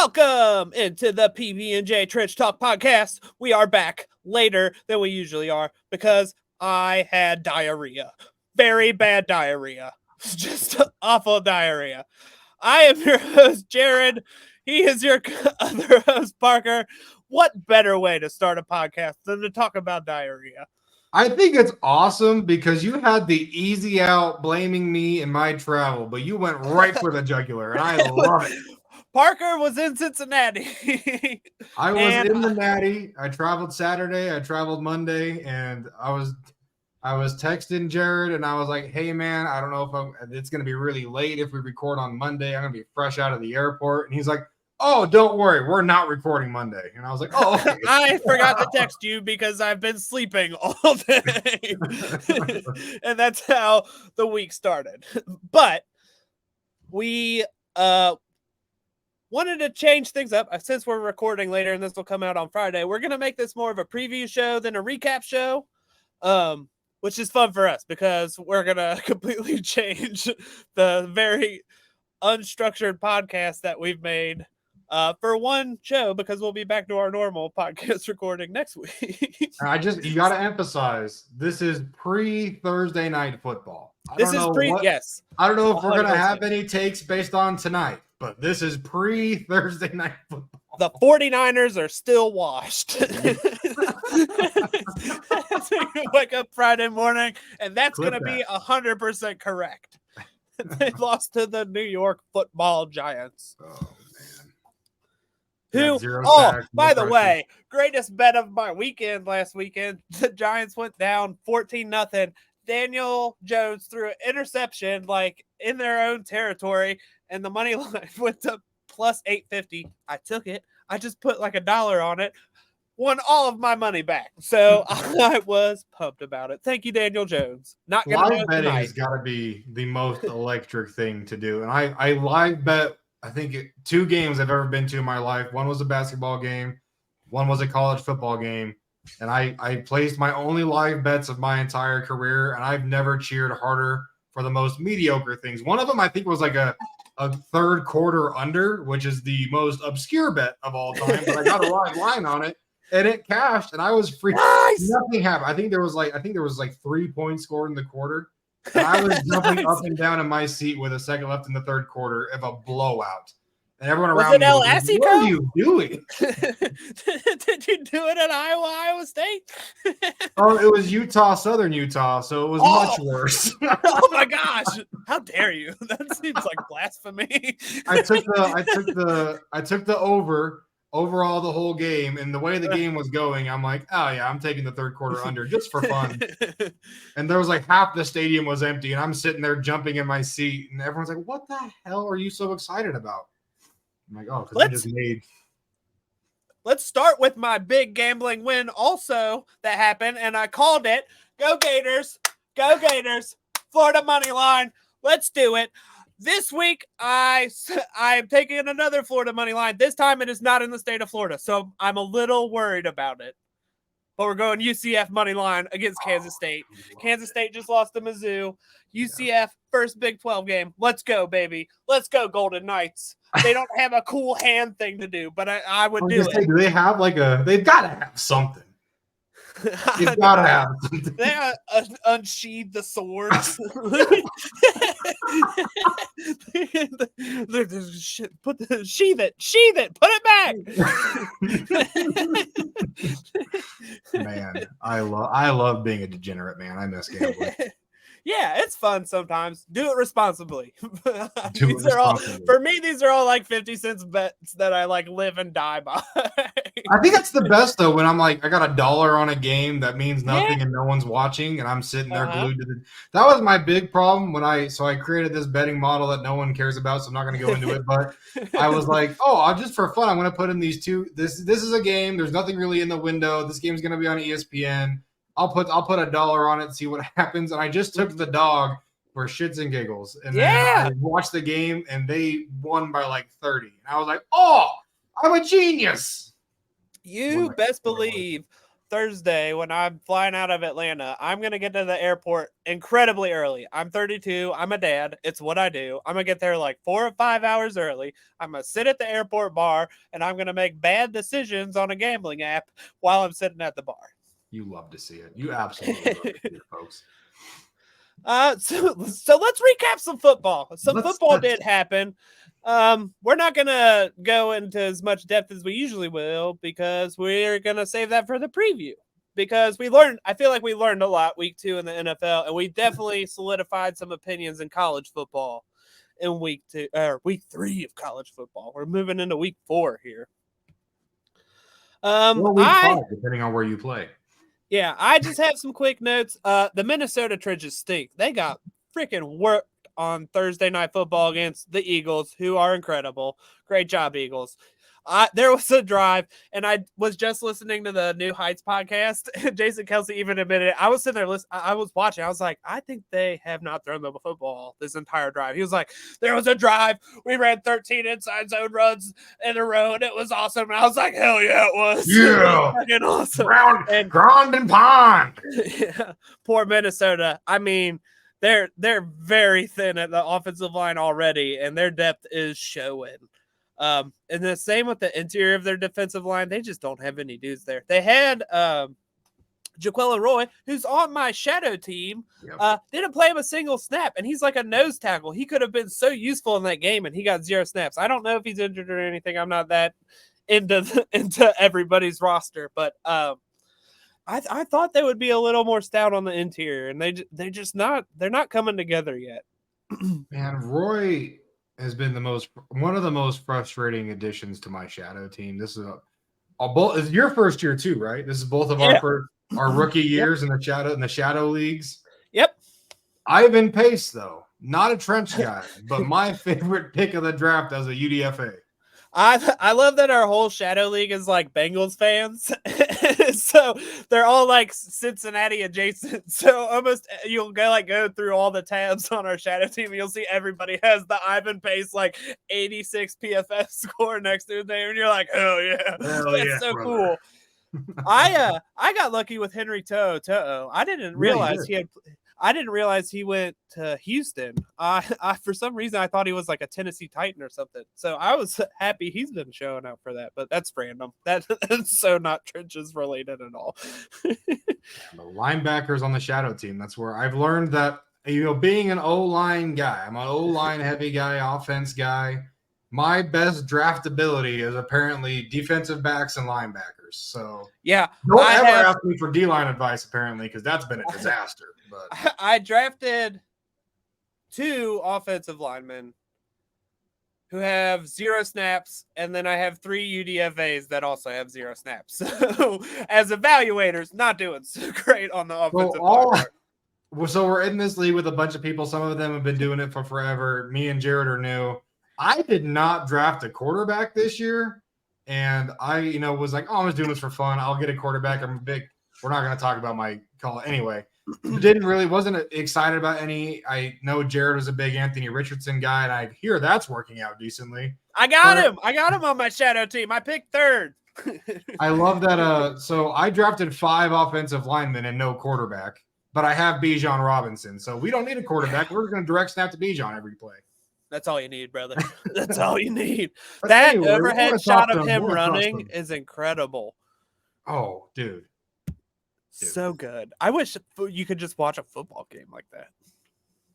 Welcome into the PB&J Trench Talk podcast. We are back later than we usually are because I had diarrhea. Very bad diarrhea. Just awful diarrhea. I am your host, Jared. He is your other host, Parker. What better way to start a podcast than to talk about diarrhea? I think it's awesome because you had the easy out blaming me and my travel, but you went right for the jugular, and I love it. Parker was in Cincinnati. I was in the Natty. I traveled Saturday. I traveled Monday, and I was texting Jared, and I was like, "Hey, man, I don't know if it's going to be really late if we record on Monday. I'm going to be fresh out of the airport." And he's like, "Oh, don't worry, we're not recording Monday." And I was like, "Oh, okay." I forgot to text you because I've been sleeping all day. And that's how the week started. But we wanted to change things up. Since we're recording later and this will come out on Friday, we're going to make this more of a preview show than a recap show, which is fun for us because we're going to completely change the very unstructured podcast that we've made for one show because we'll be back to our normal podcast recording next week. You got to emphasize, this is pre-Thursday night football. Yes. I don't know if we're going to have any takes based on tonight, but this is pre-Thursday night football. The 49ers are still washed. Wake up Friday morning, and that's going to be 100% correct. They lost to the New York Football Giants. By the way, greatest bet of my weekend last weekend. The Giants went down 14-0. Daniel Jones threw an interception like in their own territory, and the money line went to plus 850. I took it. I just put like $1 on it. Won all of my money back. So I was pumped about it. Thank you, Daniel Jones. Not gonna live betting has got to be the most electric thing to do. And I live bet, I think 2 games I've ever been to in my life. One was a basketball game. One was a college football game. And I placed my only live bets of my entire career. And I've never cheered harder for the most mediocre things. One of them, I think, was like a third quarter under, which is the most obscure bet of all time. But I got a live line on it. And it cashed, and I was free. Nice. Nothing happened. I think there was like 3 points scored in the quarter. And I was jumping up and down in my seat with a second left in the third quarter of a blowout. And everyone around me was like, "What are you doing?" Did you do it at Iowa State? Oh, it was Utah, Southern Utah, so it was much worse. Oh my gosh! How dare you? That seems like blasphemy. I took the over. Overall, the whole game, and the way the game was going, I'm like, oh, yeah, I'm taking the third quarter under just for fun. And there was like half the stadium was empty, and I'm sitting there jumping in my seat, and everyone's like, what the hell are you so excited about? I'm like, oh, because I just made. Let's start with my big gambling win also that happened, and I called it. Go Gators. Go Gators. Florida money line. Let's do it. This week, I'm taking another Florida money line. This time, it is not in the state of Florida, so I'm a little worried about it. But we're going UCF money line against Kansas State. Kansas State just lost to Mizzou. UCF, first Big 12 game. Let's go, baby. Let's go, Golden Knights. They don't have a cool hand thing to do, but I would do it. Do they have they've got to have something. You've got to have something. They unsheathe the swords. Sheathe it, put it back. Man, I love being a degenerate, man. I miss gambling. Yeah, it's fun sometimes. Do it responsibly. For me, these are all like 50 cents bets that I like live and die by. I think that's the best though. When I'm like, I got $1 on a game that means nothing and no one's watching, and I'm sitting there glued to that was my big problem when I created this betting model that no one cares about, so I'm not going to go into it. But I was like, I'll just for fun, I'm going to put in these two. This is a game. There's nothing really in the window. This game's going to be on ESPN. I'll put $1 on it and see what happens. And I just took the dog for shits and giggles. And then I watched the game, and they won by like 30. And I was like, I'm a genius. You best believe Thursday when I'm flying out of Atlanta, I'm going to get to the airport incredibly early. I'm 32. I'm a dad. It's what I do. I'm going to get there like 4 or 5 hours early. I'm going to sit at the airport bar, and I'm going to make bad decisions on a gambling app while I'm sitting at the bar. You love to see it. You absolutely love to see it, folks. So let's recap some football. Football did happen. We're not gonna go into as much depth as we usually will because we're gonna save that for the preview. Because I feel like we learned a lot week 2 in the NFL, and we definitely solidified some opinions in college football in week 3 of college football. We're moving into week 4 here. Or week 5, depending on where you play. Yeah, I just have some quick notes. The Minnesota Trenches stink. They got freaking worked on Thursday Night Football against the Eagles, who are incredible. Great job, Eagles. There was a drive, and I was just listening to the New Heights podcast. Jason Kelsey even admitted it. I was sitting there listening. I was watching. I was like, I think they have not thrown the football this entire drive. He was like, there was a drive. We ran 13 inside zone runs in a row, and it was awesome. And I was like, hell yeah, it was. Yeah. Fucking awesome. Ground and pond. Yeah, poor Minnesota. I mean, they're very thin at the offensive line already, and their depth is showing. And the same with the interior of their defensive line. They just don't have any dudes there. They had Jaquella Roy, who's on my shadow team, didn't play him a single snap, and he's like a nose tackle. He could have been so useful in that game, and he got 0 snaps. I don't know if he's injured or anything. I'm not that into everybody's roster, but I thought they would be a little more stout on the interior, and they're not coming together yet. Man, Roy has been one of the most frustrating additions to my shadow team. This is is your first year too, right? This is both of our rookie years in the shadow leagues. Yep. Ivan Pace, though, not a trench guy, but my favorite pick of the draft as a UDFA. I love that our whole shadow league is like Bengals fans. So they're all like Cincinnati adjacent. So almost you'll go through all the tabs on our shadow team, and you'll see everybody has the Ivan Pace like 86 PFF score next to his name, and you're like, oh yeah, that's so brother. Cool. I got lucky with Henry To'o. I didn't realize he went to Houston. I for some reason I thought he was like a Tennessee Titan or something. So I was happy he's been showing up for that. But that's random. That's so not trenches related at all. The linebackers on the shadow team. That's where I've learned that being an O-line guy. I'm an O-line heavy guy, offense guy. My best draftability is apparently defensive backs and linebackers. So yeah, don't ever ask me for D-line advice apparently, because that's been a disaster. But I drafted 2 offensive linemen who have 0 snaps, and then I have 3 UDFAs that also have 0 snaps. So as evaluators, not doing so great on the offensive line. So we're in this league with a bunch of people. Some of them have been doing it for forever. Me and Jared are new. I did not draft a quarterback this year. And I, was like, I'm just doing this for fun. I'll get a quarterback. We're not going to talk about my call anyway. Wasn't excited about any. I know Jared was a big Anthony Richardson guy, and I hear that's working out decently. I got him on my shadow team. I picked 3rd. I love that. So I drafted 5 offensive linemen and no quarterback, but I have Bijan Robinson. So we don't need a quarterback. We're going to direct snap to Bijan every play. That's all you need, brother. That's all you need. That overhead shot of him running is incredible. Oh, dude. So good. I wish you could just watch a football game like that.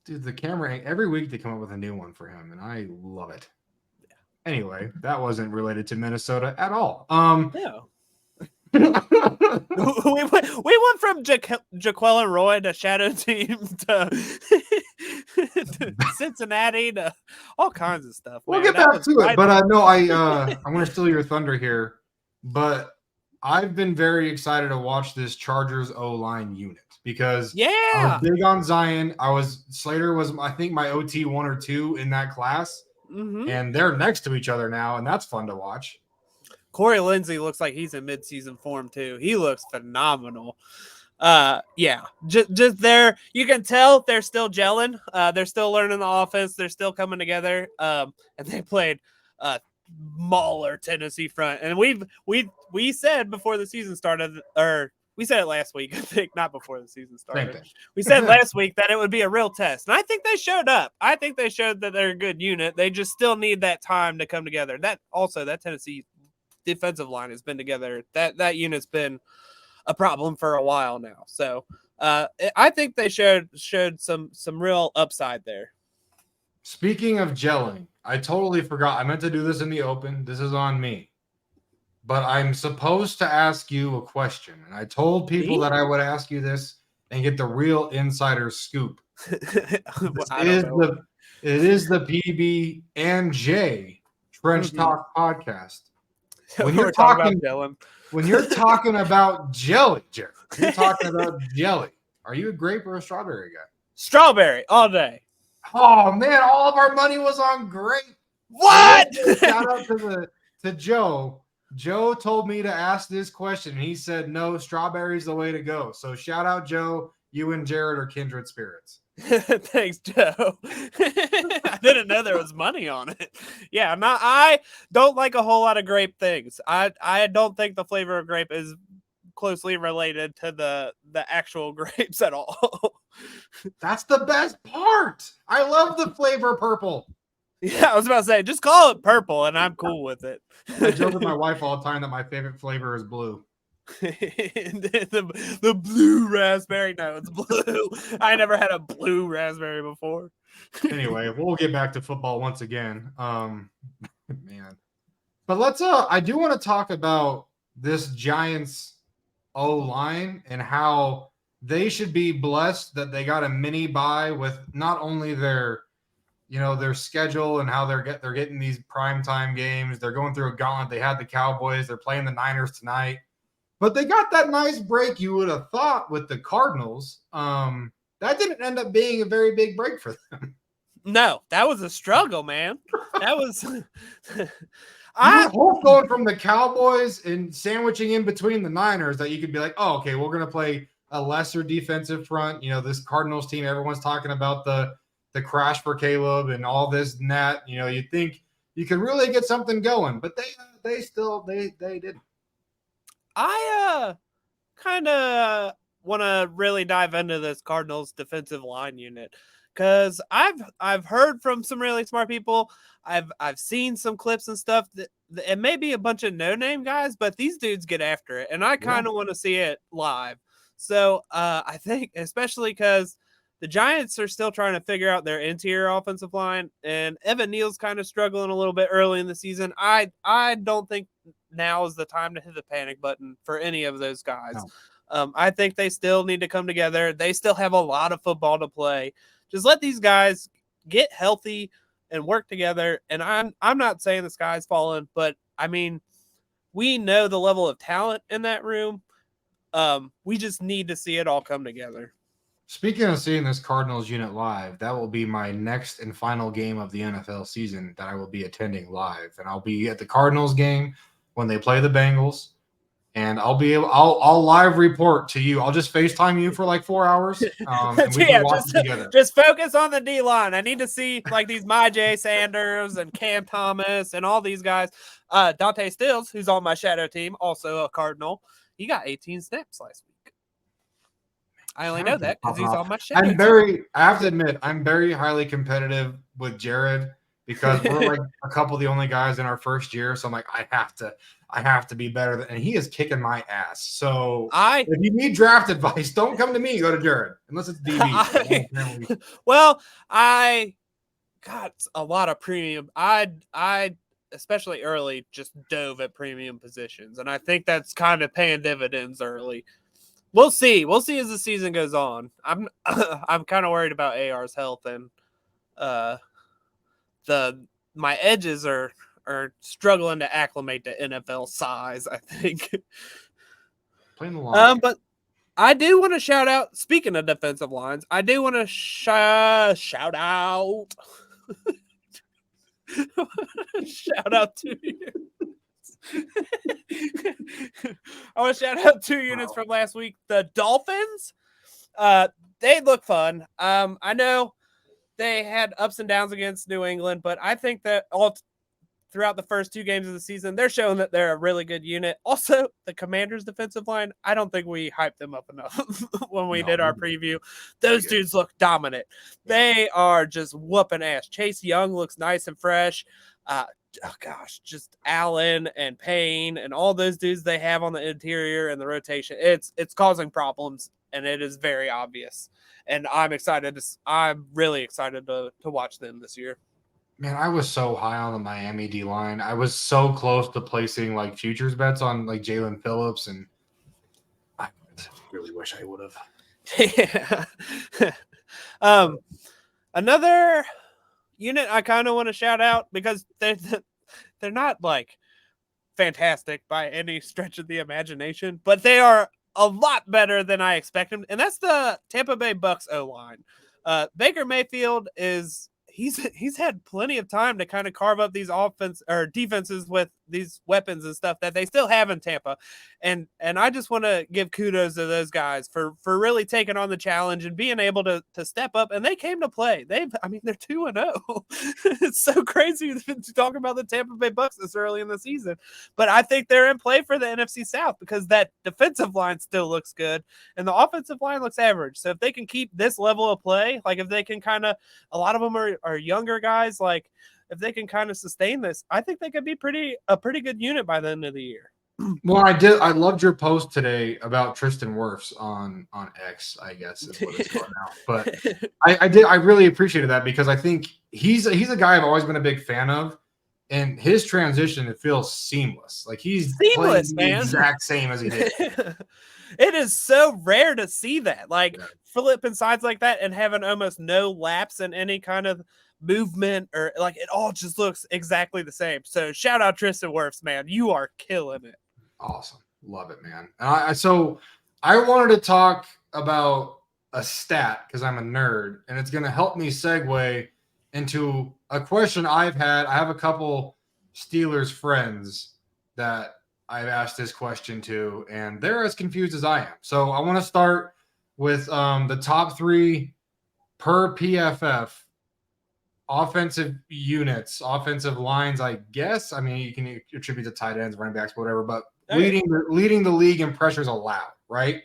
Dude, the camera, every week they come up with a new one for him, and I love it. Yeah. Anyway, that wasn't related to Minnesota at all. No. we went from Jaquella Roy to shadow team to Cincinnati to all kinds of stuff. We'll get back to it, but no, I'm going to steal your thunder here. But I've been very excited to watch this Chargers O-line unit because I was big on Zion. Slater was, I think, my OT 1 or 2 in that class, and they're next to each other now, and that's fun to watch. Corey Lindsey looks like he's in midseason form too. He looks phenomenal. Just there, you can tell they're still gelling. They're still learning the offense. They're still coming together. And they played Mauler Tennessee front. And we said before the season started, or We said it last week, I think, not before the season Same started. thing. We said last week that it would be a real test. And I think they showed up. I think they showed that they're a good unit. They just still need that time to come together. That Tennessee defensive line has been together. That unit's been a problem for a while now. So I think they showed some real upside there. Speaking of gelling, I totally forgot. I meant to do this in the open. This is on me. But I'm supposed to ask you a question. And I told people that I would ask you this and get the real insider scoop. It is the PB and J Trench Talk podcast. When you're talking about jelly, Jared, you're talking about jelly. Are you a grape or a strawberry guy? Strawberry all day. Oh man, all of our money was on grape. What? Shout out to Joe. Joe told me to ask this question, and he said no, strawberry's the way to go. So shout out, Joe. You and Jared are kindred spirits. Thanks, Joe. I didn't know there was money on it. Yeah, I don't like a whole lot of grape things. I don't think the flavor of grape is closely related to the actual grapes at all. That's the best part. I love the flavor purple. Yeah, I was about to say, just call it purple, and I'm cool with it. I joke with my wife all the time that my favorite flavor is blue. the blue raspberry. No, it's blue. I never had a blue raspberry before. Anyway, we'll get back to football once again. Man. But let's I do want to talk about this Giants O-line and how they should be blessed that they got a mini bye with not only their schedule and how they're getting these primetime games. They're going through a gauntlet. They had the Cowboys. They're playing the Niners tonight. But they got that nice break you would have thought with the Cardinals. That didn't end up being a very big break for them. No, that was a struggle, man. That was I hope going from the Cowboys and sandwiching in between the Niners that you could be like, oh, okay, we're going to play a lesser defensive front. This Cardinals team, everyone's talking about the crash for Caleb and all this and that. You'd think you could really get something going, but they didn't. I kind of want to really dive into this Cardinals defensive line unit because I've heard from some really smart people. I've seen some clips and stuff that it may be a bunch of no-name guys, but these dudes get after it, and I kind of want to see it live. So I think, especially because the Giants are still trying to figure out their interior offensive line, and Evan Neal's kind of struggling a little bit early in the season. I don't think now is the time to hit the panic button for any of those guys. No. I think they still need to come together. They still have a lot of football to play. Just let these guys get healthy and work together. And I'm not saying the sky's falling, but I mean, we know the level of talent in that room. We just need to see it all come together. Speaking of seeing this Cardinals unit live, that will be my next and final game of the NFL season that I will be attending live. And I'll be at the Cardinals game when they play the Bengals. And I'll live report to you. I'll just FaceTime you for like 4 hours. And we can watch it together. Just focus on the D-line. I need to see like these Myjai Sanders and Cam Thomas and all these guys. Dante Stills, who's on my shadow team, also a Cardinal. He got 18 snaps last week. I only know that because he's on my show. I have to admit, I'm very highly competitive with Jared because we're like a couple of the only guys in our first year. So I'm like, I have to be better and he is kicking my ass. So if you need draft advice, don't come to me. Go to Jared, unless it's DB. I got a lot of premium. I especially early just dove at premium positions, and I think that's kind of paying dividends early. We'll see. We'll see as the season goes on. I'm kind of worried about AR's health, and my edges are struggling to acclimate to NFL size, I think. Playing the line. But I do want to shout out. Speaking of defensive lines, I do want to shout out. Shout out to you. I want to shout out 2 units from last week. The Dolphins, they look fun. I know they had ups and downs against New England, but I think that throughout the first 2 games of the season. They're showing that they're a really good unit. Also, the Commanders' defensive line, I don't think we hyped them up enough when we did our preview. Those dudes look dominant. They are just whooping ass. Chase Young looks nice and fresh. Just Allen and Payne and all those dudes they have on the interior and the rotation. It's causing problems, and it is very obvious. And I'm really excited to watch them this year. Man, I was so high on the Miami D line. I was so close to placing like futures bets on like Jalen Phillips, and I really wish I would have. Yeah. Another unit I kind of want to shout out because they're not like fantastic by any stretch of the imagination, but they are a lot better than I expected, and that's the Tampa Bay Bucks O-line. Baker Mayfield he's had plenty of time to kind of carve up these offense or defenses with these weapons and stuff that they still have in Tampa. And I just want to give kudos to those guys for really taking on the challenge and being able to step up. And they came to play. They're 2-0. It's so crazy to talk about the Tampa Bay Bucks this early in the season, but I think they're in play for the NFC South because that defensive line still looks good and the offensive line looks average. So if they can keep this level of play, like if they can a lot of them are younger guys, like if they can kind of sustain this, I think they could be a pretty good unit by the end of the year. Well, I loved your post today about Tristan Wirfs on X, I guess is what it's called now. But I really appreciated that because I think he's a guy I've always been a big fan of, and his transition, it feels seamless. Like he's seamless, the exact same as he did. It is so rare to see that, like flipping sides like that and having almost no lapse in any kind of movement or like it all just looks exactly the same. So shout out Tristan Wirfs, man. You are killing it. Awesome. Love it, man. So I wanted to talk about a stat because I'm a nerd, and it's going to help me segue into a question I've had. I have a couple Steelers friends that I've asked this question to, and they're as confused as I am. So I want to start with the top 3 per PFF offensive units, offensive lines, I guess. I mean, you can attribute to tight ends, running backs, whatever, but leading the league in pressures allowed, right?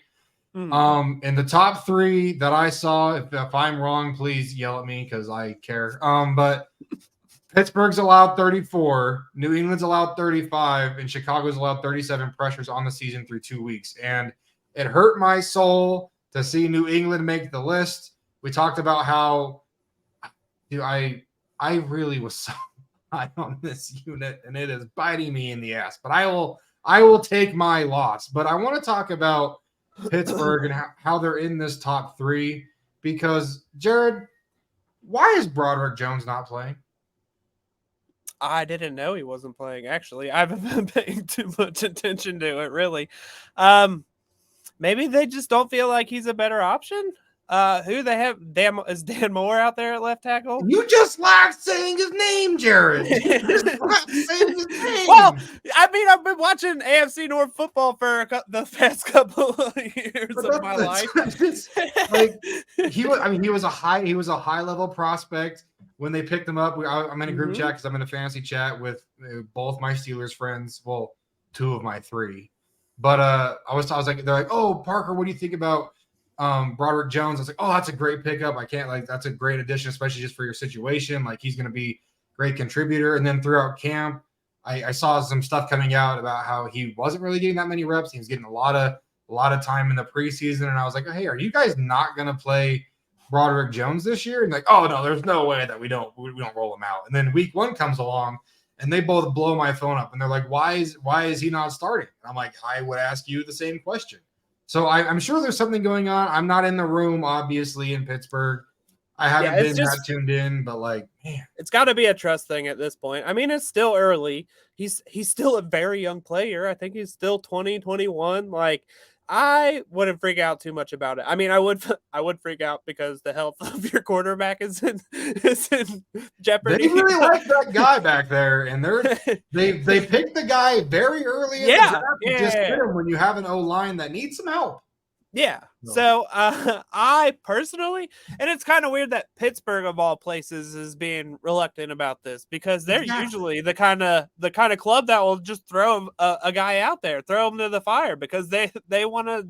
Mm-hmm. And the top 3 that I saw, if I'm wrong, please yell at me because I care. But Pittsburgh's allowed 34, New England's allowed 35, and Chicago's allowed 37 pressures on the season through 2 weeks. And it hurt my soul to see New England make the list. We talked about how I really was so high on this unit, and it is biting me in the ass. But I will take my loss. But I want to talk about Pittsburgh and how they're in this top 3 because, Jared, why is Broderick Jones not playing? I didn't know he wasn't playing, actually. I haven't been paying too much attention to it, really. Maybe they just don't feel like he's a better option. Who they have? Is Dan Moore out there at left tackle? You just laughed saying his name, Jared. You just laughed saying his name. Well, I mean, I've been watching AFC North football for the past couple of years of my life. He was a high level prospect when they picked him up. I'm in a group chat because I'm in a fantasy chat with both my Steelers friends. Well, 2 of my 3. But I was like, they're like, oh, Parker, what do you think about Broderick Jones? I was like, oh, that's a great pickup. That's a great addition, especially just for your situation. Like he's going to be a great contributor. And then throughout camp, I saw some stuff coming out about how he wasn't really getting that many reps. He was getting a lot of time in the preseason. And I was like, hey, are you guys not going to play Broderick Jones this year? And like, oh no, there's no way that we don't roll him out. And then week 1 comes along and they both blow my phone up and they're like, why is he not starting? And I'm like, I would ask you the same question. So I'm sure there's something going on. I'm not in the room, obviously, in Pittsburgh. I haven't been that tuned in, but like, man, it's got to be a trust thing at this point. I mean, it's still early. He's still a very young player. I think he's still 20, 21. Like, I wouldn't freak out too much about it. I mean, I would freak out because the health of your quarterback is in jeopardy. They really like that guy back there, and they picked the guy very early in the draft to just hit him when you have an O-line that needs some help. Yeah. No. So I personally, and it's kind of weird that Pittsburgh of all places is being reluctant about this because they're Exactly. usually the kind of club that will just throw a guy out there, throw him to the fire because they want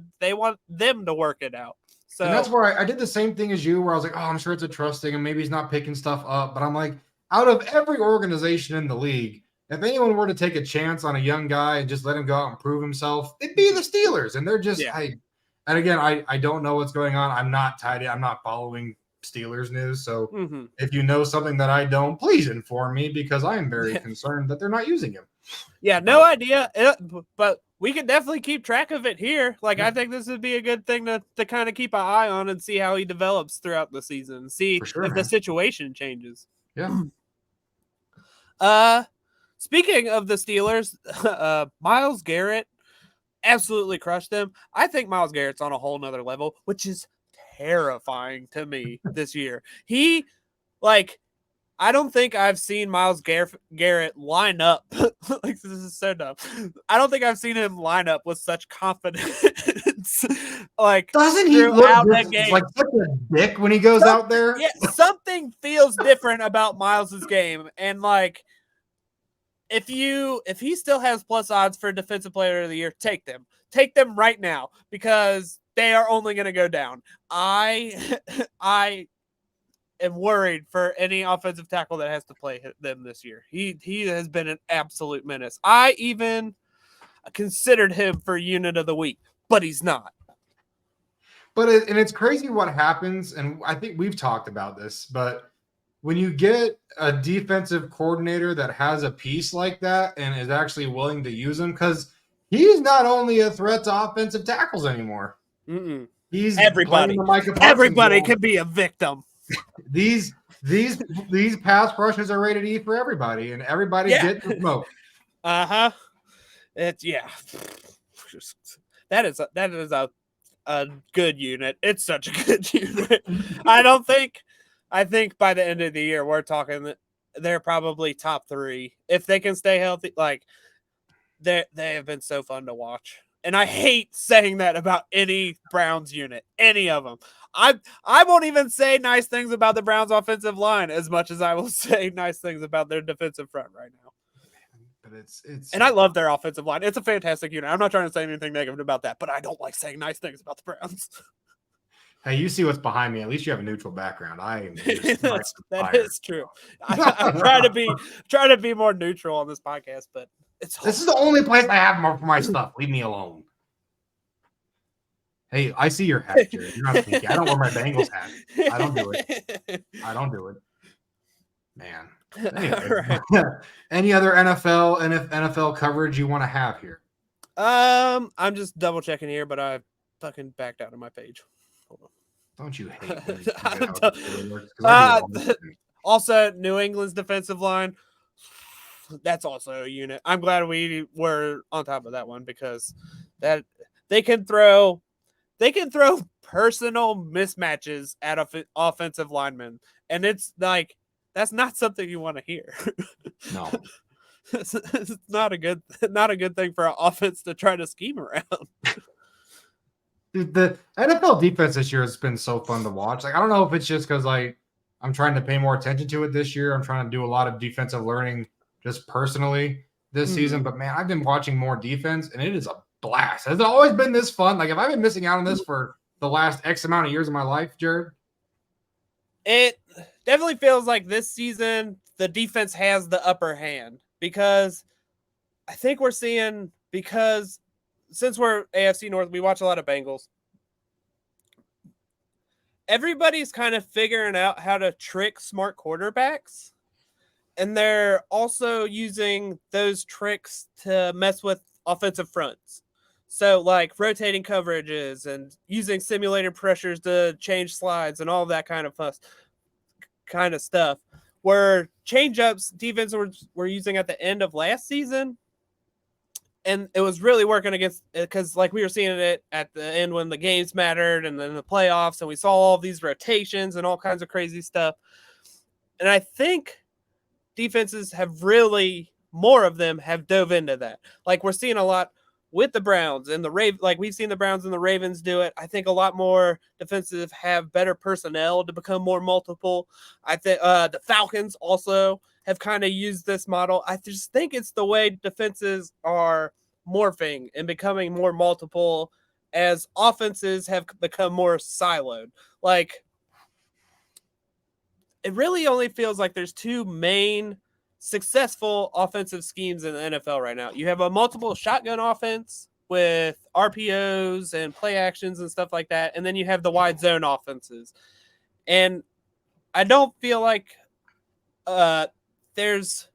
them to work it out. And that's So where I did the same thing as you, where I was like, oh, I'm sure it's a trust thing, and maybe he's not picking stuff up. But I'm like, out of every organization in the league, if anyone were to take a chance on a young guy and just let him go out and prove himself, it'd be the Steelers. And they're just, yeah, and again, I don't know what's going on. I'm not tied in. I'm not following Steelers news. So mm-hmm. if you know something that I don't, please inform me because I am very concerned that they're not using him. Yeah, no idea, but we can definitely keep track of it here. Like, I think this would be a good thing to kind of keep an eye on and see how he develops throughout the season, see For sure, if the man. situation changes. Yeah. Speaking of the Steelers, Myles Garrett absolutely crushed them. I think Myles Garrett's on a whole nother level, which is terrifying to me this year. He, like, I don't think I've seen Myles Garrett line up. Like, this is so dumb. I don't think I've seen him line up with such confidence. Like, Doesn't he look throughout that game. like such a dick when he goes out there? Yeah, something feels different about Miles's game. And like, if he still has plus odds for defensive player of the year, take them. Take them right now because they are only going to go down. I am worried for any offensive tackle that has to play them this year. He has been an absolute menace. I even considered him for unit of the week, but he's not. But it's crazy what happens, and I think we've talked about this, but when you get a defensive coordinator that has a piece like that and is actually willing to use him, because he's not only a threat to offensive tackles anymore. Mm-mm. He's Everybody. playing the Micah Parsons Everybody role. can be a victim. These pass rushes are rated E for everybody, and everybody gets the smoke. It's that is a good unit. It's such a good unit. I think by the end of the year we're talking that they're probably top 3 if they can stay healthy. Like they have been so fun to watch. And I hate saying that about any Browns unit, any of them. I won't even say nice things about the Browns offensive line as much as I will say nice things about their defensive front right now. But it's and I love their offensive line. It's a fantastic unit. I'm not trying to say anything negative about that, but I don't like saying nice things about the Browns. Hey, you see what's behind me. At least you have a neutral background. I am that is true. I try to be more neutral on this podcast, but it's hard. This is the only place I have more for my stuff. Leave me alone. Hey, I see your hat, Jared. You're not sneaky. I don't wear my Bengals hat. I don't do it. Man. Anyway. Right. Any other NFL coverage you want to have here? I'm just double checking here, but I fucking backed out of my page. Hold on. Don't you hate also, New England's defensive line. That's also a unit. I'm glad we were on top of that one because that they can throw personal mismatches at offensive linemen, and it's like that's not something you want to hear. No. It's not a good thing for an offense to try to scheme around. Dude, the NFL defense this year has been so fun to watch. Like, I don't know if it's just because I'm trying to pay more attention to it this year. I'm trying to do a lot of defensive learning just personally this season. But man, I've been watching more defense, and it is a blast. Has it always been this fun? Like, have I been missing out on this for the last X amount of years of my life, Jared? It definitely feels like this season the defense has the upper hand because I think we're seeing since we're AFC North, we watch a lot of Bengals. Everybody's kind of figuring out how to trick smart quarterbacks. And they're also using those tricks to mess with offensive fronts. So like rotating coverages and using simulated pressures to change slides and all that kind of stuff. Where change-ups defense were using at the end of last season. And it was really working against because like we were seeing it at the end when the games mattered and then the playoffs and we saw all these rotations and all kinds of crazy stuff. And I think defenses have really, more of them have dove into that. Like we're seeing a lot with the Browns and the like we've seen the Browns and the Ravens do it. I think a lot more defensive have better personnel to become more multiple. I think the Falcons also have kind of used this model. I just think it's the way defenses are morphing and becoming more multiple as offenses have become more siloed. Like, it really only feels like there's two main successful offensive schemes in the NFL right now. You have a multiple shotgun offense with RPOs and play actions and stuff like that, and then you have the wide zone offenses. And I don't feel like there's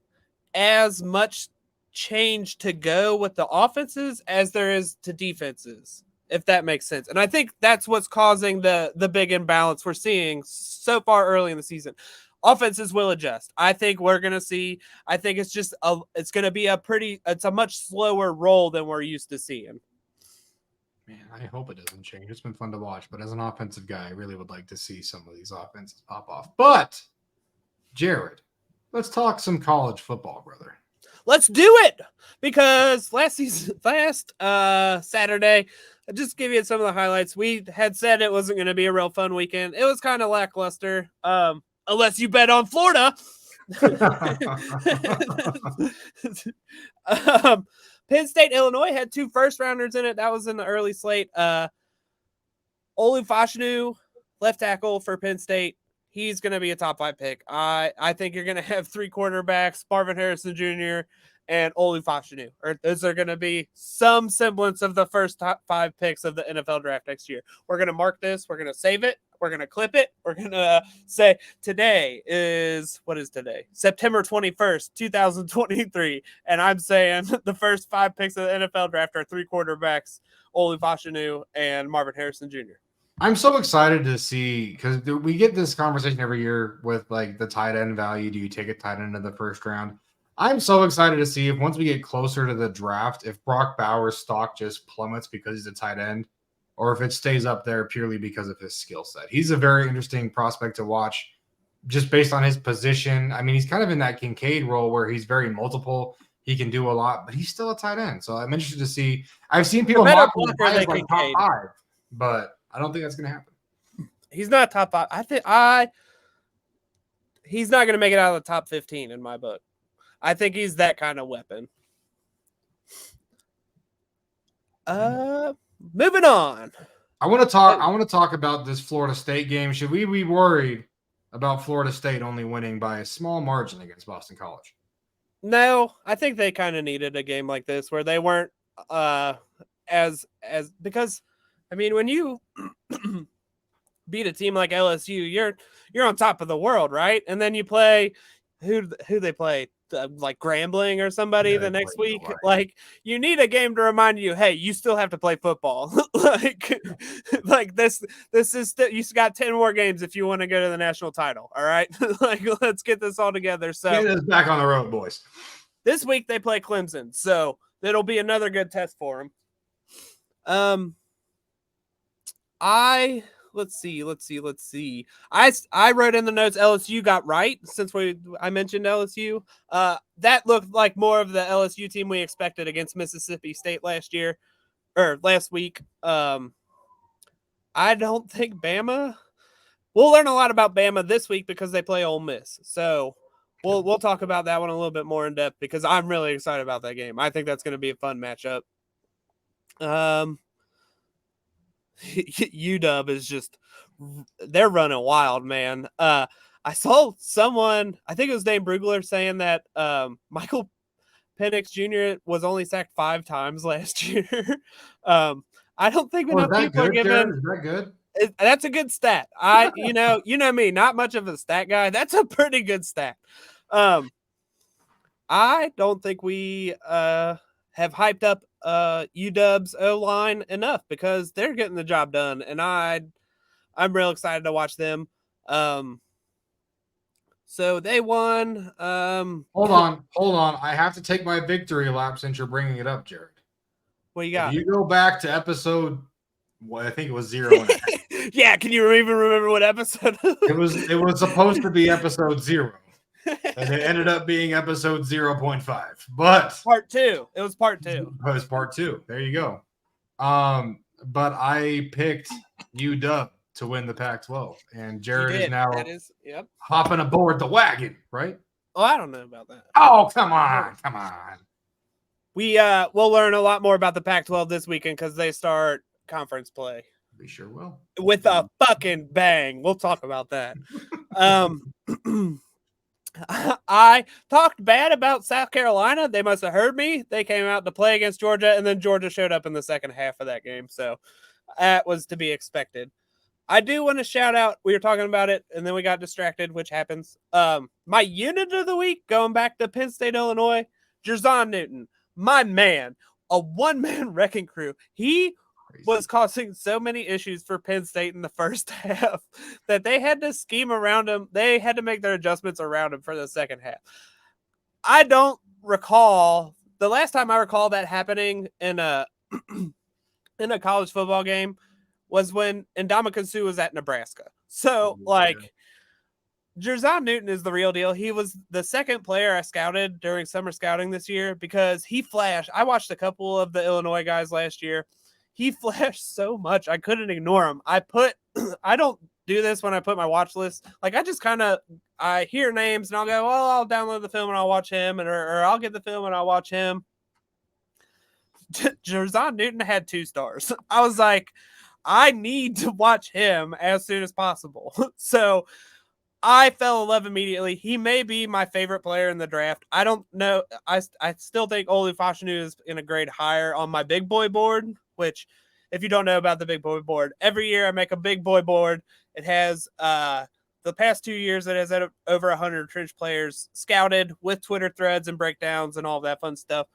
as much change to go with the offenses as there is to defenses, if that makes sense. And I think that's what's causing the big imbalance we're seeing so far early in the season. Offenses will adjust. I think we're going to see, I think it's just, it's going to be it's a much slower roll than we're used to seeing. Man, I hope it doesn't change. It's been fun to watch, but as an offensive guy, I really would like to see some of these offenses pop off. But, Jared, let's talk some college football, brother. Let's do it, because last Saturday, I'll just give you some of the highlights. We had said it wasn't going to be a real fun weekend. It was kind of lackluster, unless you bet on Florida. Penn State, Illinois had 2 first-rounders in it. That was in the early slate. Olu Fashanu, left tackle for Penn State. He's going to be a top 5 pick. I think you're going to have 3 quarterbacks, Marvin Harrison Jr. and Olu Fashanu. Those are going to be some semblance of the first top 5 picks of the NFL draft next year. We're going to mark this. We're going to save it. We're going to clip it. We're going to say today is, what is today? September 21st, 2023. And I'm saying the first 5 picks of the NFL draft are 3 quarterbacks, Olu Fashanu and Marvin Harrison Jr. I'm so excited to see, because we get this conversation every year with like the tight end value. Do you take a tight end in the first round? I'm so excited to see if once we get closer to the draft, if Brock Bowers' stock just plummets because he's a tight end, or if it stays up there purely because of his skill set. He's a very interesting prospect to watch just based on his position. I mean, he's kind of in that Kincaid role where he's very multiple. He can do a lot, but he's still a tight end. So I'm interested to see. I've seen people mock him as like top 5, but I don't think that's going to happen. He's not top 5. He's not going to make it out of the top 15 in my book. I think he's that kind of weapon. Moving on. I want to talk about this Florida State game. Should we be worried about Florida State only winning by a small margin against Boston College? No, I think they kind of needed a game like this where they weren't because I mean, when you beat a team like LSU, you're on top of the world, right? And then you play who they play, like Grambling or somebody the next week. Like, you need a game to remind you, hey, you still have to play football. like this is still, you got 10 more games if you want to go to the national title. All right, like, let's get this all together. So get us back on the road, boys. This week they play Clemson, so that'll be another good test for them. Let's see. I wrote in the notes LSU got right since I mentioned LSU. That looked like more of the LSU team we expected against Mississippi State last week. I don't think Bama. We'll learn a lot about Bama this week because they play Ole Miss. So we'll talk about that one a little bit more in depth because I'm really excited about that game. I think that's going to be a fun matchup. UW is just, they're running wild, man. I saw someone, I think it was Dane Brugler, saying that Michael Penix Jr. was only sacked 5 times last year. I don't think enough people are giving. Is that good? That's a good stat. You know me, not much of a stat guy. That's a pretty good stat. I don't think we have hyped up UW's O-line enough because they're getting the job done, and I'm real excited to watch them. So they won. Hold on. I have to take my victory lap since you're bringing it up, Jared. What you got? If you go back to episode, I think it was 0. Yeah, can you even remember what episode? It was supposed to be episode 0. And it ended up being episode 0.5. But Part 2. It was part 2. it was part 2. There you go. But I picked UW to win the Pac-12, and Jared is now hopping aboard the wagon, right? Oh, I don't know about that. Oh, come on. We'll learn a lot more about the Pac-12 this weekend because they start conference play. We sure will. With a fucking bang. We'll talk about that. I talked bad about South Carolina. They must have heard me. They came out to play against Georgia, and then Georgia showed up in the second half of that game. So that was to be expected. I do want to shout out, we were talking about it, and then we got distracted, which happens. My unit of the week, going back to Penn State, Illinois, Jerzon Newton, my man, a one-man wrecking crew. He was causing so many issues for Penn State in the first half that they had to scheme around him. They had to make their adjustments around him for the second half. I don't recall, the last time I recall that happening in a college football game was when Ndamukong Suh was at Nebraska. So, Jerzon Newton is the real deal. He was the second player I scouted during summer scouting this year because he flashed. I watched a couple of the Illinois guys last year. He flashed so much. I couldn't ignore him. I don't do this when I put my watch list. Like, I just I hear names and I'll go, well, I'll download the film and I'll watch him, or I'll get the film and I'll watch him. Jerzon Newton had 2 stars. I was like, I need to watch him as soon as possible. So I fell in love immediately. He may be my favorite player in the draft. I don't know. I still think Olu Fashanu is in a grade higher on my big boy board, which, if you don't know about the big boy board, every year I make a big boy board. It has the past 2 years, it has over 100 Trench players scouted with Twitter threads and breakdowns and all that fun stuff.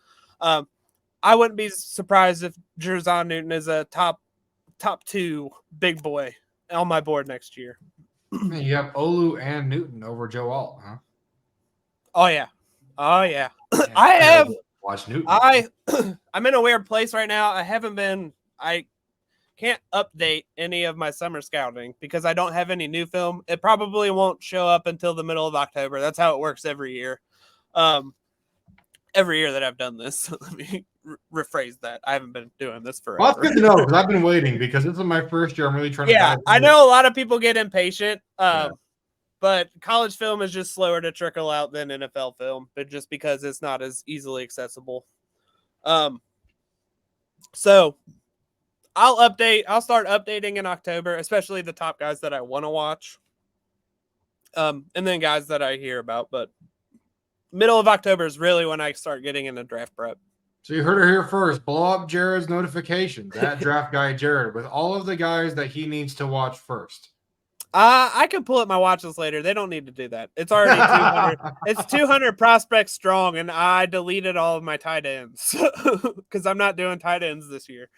I wouldn't be surprised if Jerzon Newton is a top 2 big boy on my board next year. You have Olu and Newton over Joe Alt, huh? Oh yeah. I have watch Newton. I'm in a weird place right now. I can't update any of my summer scouting because I don't have any new film. It probably won't show up until the middle of October. That's how it works every year. Every year that I've done this. Let me rephrase that. I haven't been doing this forever. Well, that's good to know because I've been waiting because this is my first year. I'm really trying to. Yeah, I know a lot of people get impatient, but college film is just slower to trickle out than NFL film, but just because it's not as easily accessible. So I'll start updating in October, especially the top guys that I want to watch. And then guys that I hear about, but middle of October is really when I start getting into draft prep. So you heard it here first. Blow up Jared's notifications. That draft guy Jared with all of the guys that he needs to watch first. I can pull up my watch list later. They don't need to do that. It's already 200. It's 200 prospects strong, and I deleted all of my tight ends because I'm not doing tight ends this year.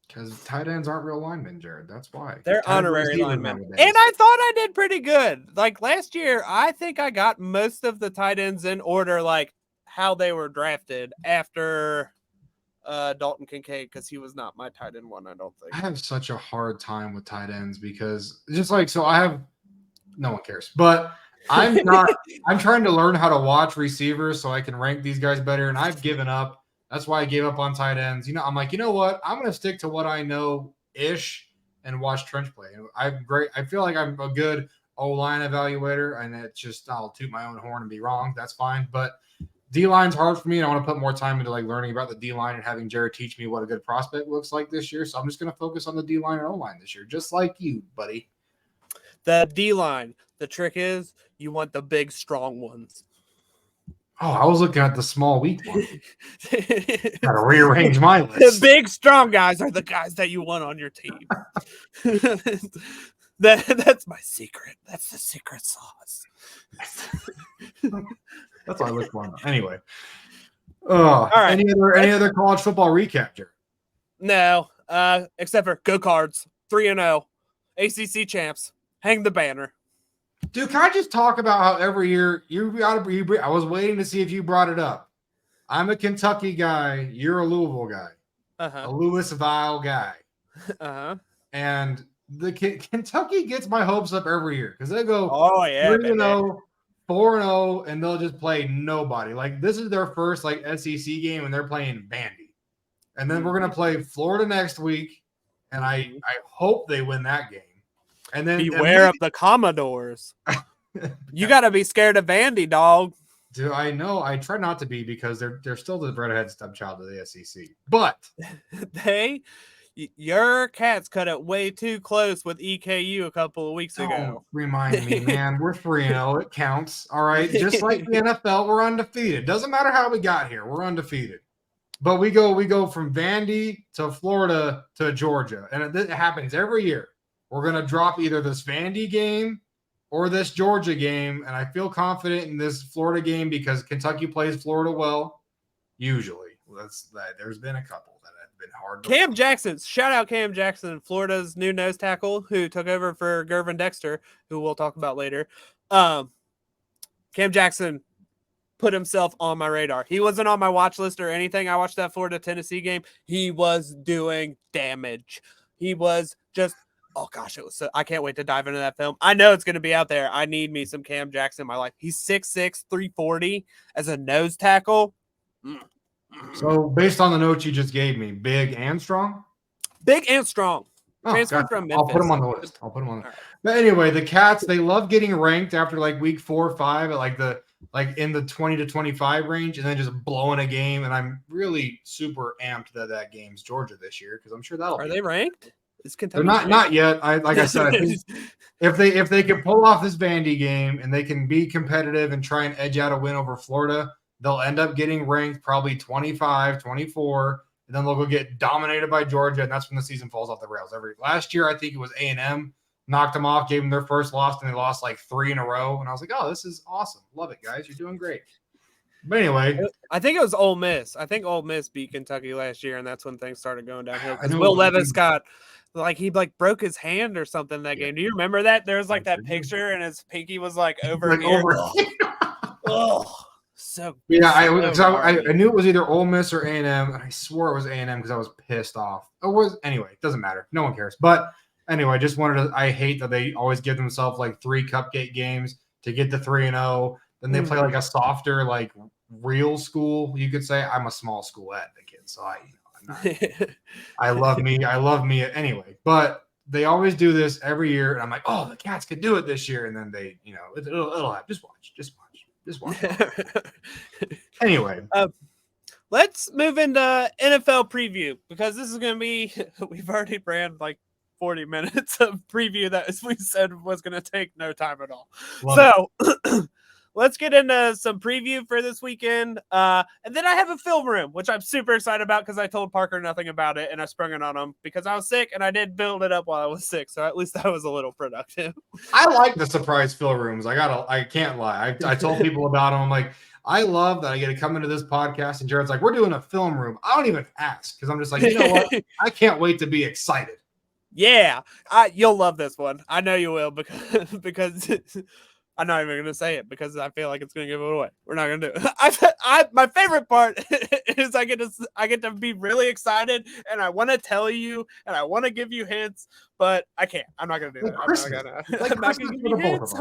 Because tight ends aren't real linemen, Jared. That's why. They're honorary linemen. And I thought I did pretty good. Like last year, I think I got most of the tight ends in order, like how they were drafted after Dalton Kincaid, because he was not my tight end one, I don't think. I have such a hard time with tight ends because just like, so I have, no one cares, but I'm trying to learn how to watch receivers so I can rank these guys better. And I've given up. That's why I gave up on tight ends. I'm like, you know what? I'm going to stick to what I know-ish and watch Trench play. I'm great. I feel like I'm a good O-line evaluator, and it's just I'll toot my own horn and be wrong. That's fine. But D-line's hard for me, and I want to put more time into like learning about the D-line and having Jared teach me what a good prospect looks like this year. So I'm just going to focus on the D-line and O-line this year, just like you, buddy. The D-line. The trick is you want the big, strong ones. Oh, I was looking at the small, weak one. Got to rearrange my list. The big, strong guys are the guys that you want on your team. That's my secret. That's the secret sauce. That's why I look for. Anyway. All right. Any other college football recap, Jared? No, except for go Cards, 3-0, ACC champs, hang the banner. Dude, can I just talk about how every year I was waiting to see if you brought it up. I'm a Kentucky guy. You're a Louisville guy. A Louisville guy. And the Kentucky gets my hopes up every year because they go 3-0, 4-0, and they'll just play nobody. Like, this is their first like SEC game, and they're playing Vandy. And then we're gonna play Florida next week, and I hope they win that game. And then beware of the Commodores. You got to be scared of Vandy, dog. Do I know? I try not to be because they're still the redhead stepchild of the SEC. But your Cats cut it way too close with EKU a couple of weeks ago. Remind me, man. We're 3-0. It counts. All right. Just like the NFL, we're undefeated. Doesn't matter how we got here. We're undefeated. But we go from Vandy to Florida to Georgia. And it happens every year. We're going to drop either this Vandy game or this Georgia game, and I feel confident in this Florida game because Kentucky plays Florida well, usually. There's been a couple that have been hard. Cam Jackson, shout out Cam Jackson, Florida's new nose tackle who took over for Gervin Dexter, who we'll talk about later. Cam Jackson put himself on my radar. He wasn't on my watch list or anything. I watched that Florida-Tennessee game. He was doing damage. He was just... Oh, gosh, it was so... I can't wait to dive into that film. I know it's going to be out there. I need me some Cam Jackson in my life. He's 6'6", 340 as a nose tackle. So, based on the notes you just gave me, big and strong? Big and strong. Transferred from Memphis. I'll put him on the list. Right. But anyway, the Cats, they love getting ranked after like week 4 or 5 at like in the 20 to 25 range and then just blowing a game. And I'm really super amped that game's Georgia this year because I'm sure that'll Are they ranked? Is Kentucky They're not yet. Like I said, I think if they can pull off this Vandy game and they can be competitive and try and edge out a win over Florida, they'll end up getting ranked probably 25, 24, and then they'll go get dominated by Georgia, and that's when the season falls off the rails. Last year, I think it was A&M knocked them off, gave them their first loss, and they lost like 3 in a row. And I was like, oh, this is awesome. Love it, guys. You're doing great. But anyway, I think it was Ole Miss. I think Ole Miss beat Kentucky last year, and that's when things started going downhill. Because Will Levis got he broke his hand or something in that game. Do you remember that? There was like that picture, and his pinky was like over here. Oh, so yeah. I knew it was either Ole Miss or A&M, and I swore it was A&M because I was pissed off. Anyway, it doesn't matter. No one cares. But anyway, I just wanted to. I hate that they always give themselves like 3 cupcake games to get to 3-0. Then they play like a softer, like real school. You could say I'm a small school advocate, so I love me anyway. But they always do this every year, and I'm like, oh, the Cats could do it this year, and then they, it'll happen. Just watch. Anyway, let's move into NFL preview because this is going to be. We've already ran like 40 minutes of preview that, as we said, was going to take no time at all. Let's get into some preview for this weekend. And then I have a film room, which I'm super excited about because I told Parker nothing about it and I sprung it on him because I was sick and I did build it up while I was sick. So at least I was a little productive. I like the surprise film rooms. I can't lie. I told people about them. I'm like, I love that I get to come into this podcast and Jared's like, we're doing a film room. I don't even ask because I'm just like, you know what? I can't wait to be excited. Yeah, you'll love this one. I know you will because I'm not even going to say it because I feel like it's going to give it away. We're not going to do it. My favorite part is I get to be really excited and I want to tell you and I want to give you hints, but I can't. I'm not going to do that. I'm not going to give you hints.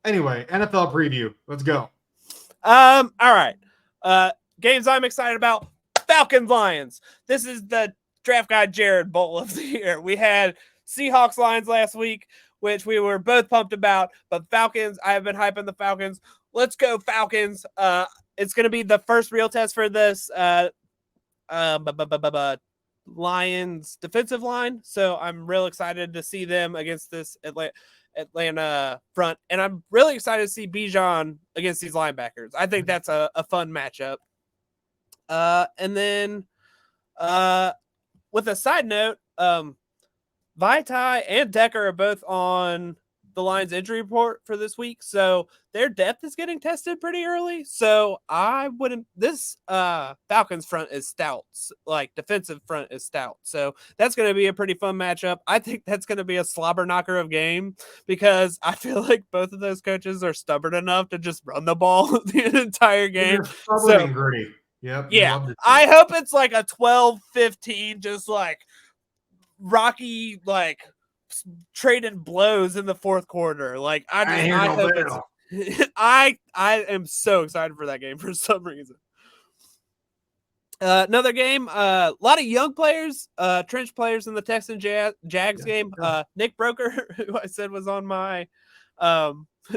Anyway, NFL preview. Let's go. All right. Games I'm excited about. Falcons Lions. This is the Draft Guide Jared Bowl of the year. We had Seahawks Lions last week, which we were both pumped about, but Falcons, I have been hyping the Falcons. Let's go Falcons. It's going to be the first real test for this Lions defensive line, so I'm real excited to see them against this Atlanta front, and I'm really excited to see Bijan against these linebackers. I think that's a fun matchup. And then with a side note, Vaitai and Decker are both on the Lions injury report for this week, so their depth is getting tested pretty early. So this Falcons front is stout, like defensive front is stout. So that's going to be a pretty fun matchup. I think that's going to be a slobber knocker of game because I feel like both of those coaches are stubborn enough to just run the ball the entire game. Stubborn and gritty. Yep. Yeah. I hope it's like a 12-15, just like Rocky, like traded blows in the fourth quarter. Like I hope it's. I am so excited for that game for some reason. Another game, a lot of young players, trench players in the Texans Jags game. Nick Broker, who I said was on my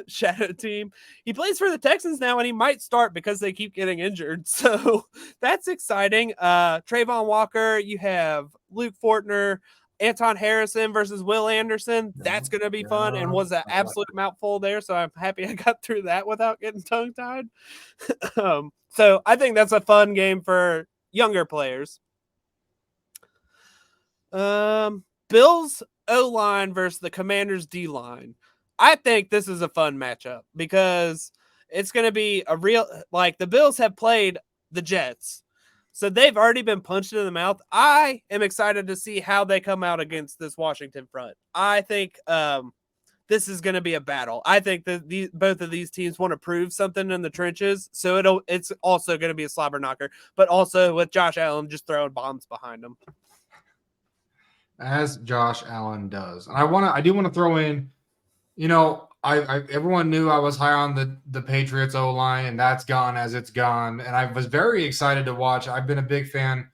shadow team, he plays for the Texans now, and he might start because they keep getting injured. So that's exciting. Trayvon Walker, you have Luke Fortner, Anton Harrison versus Will Anderson. That's going to be fun, and was an absolute mouthful there. So I'm happy I got through that without getting tongue tied. So I think that's a fun game for younger players. Bills O-line versus the Commanders D-line. I think this is a fun matchup because it's going to be a real, like the Bills have played the Jets. So they've already been punched in the mouth. I am excited to see how they come out against this Washington front. I think this is going to be a battle. I think that both of these teams want to prove something in the trenches. So it's also going to be a slobber knocker, but also with Josh Allen just throwing bombs behind them. As Josh Allen does. And I do want to throw in, everyone knew I was high on the Patriots O-line, and that's gone as it's gone. And I was very excited to watch. I've been a big fan.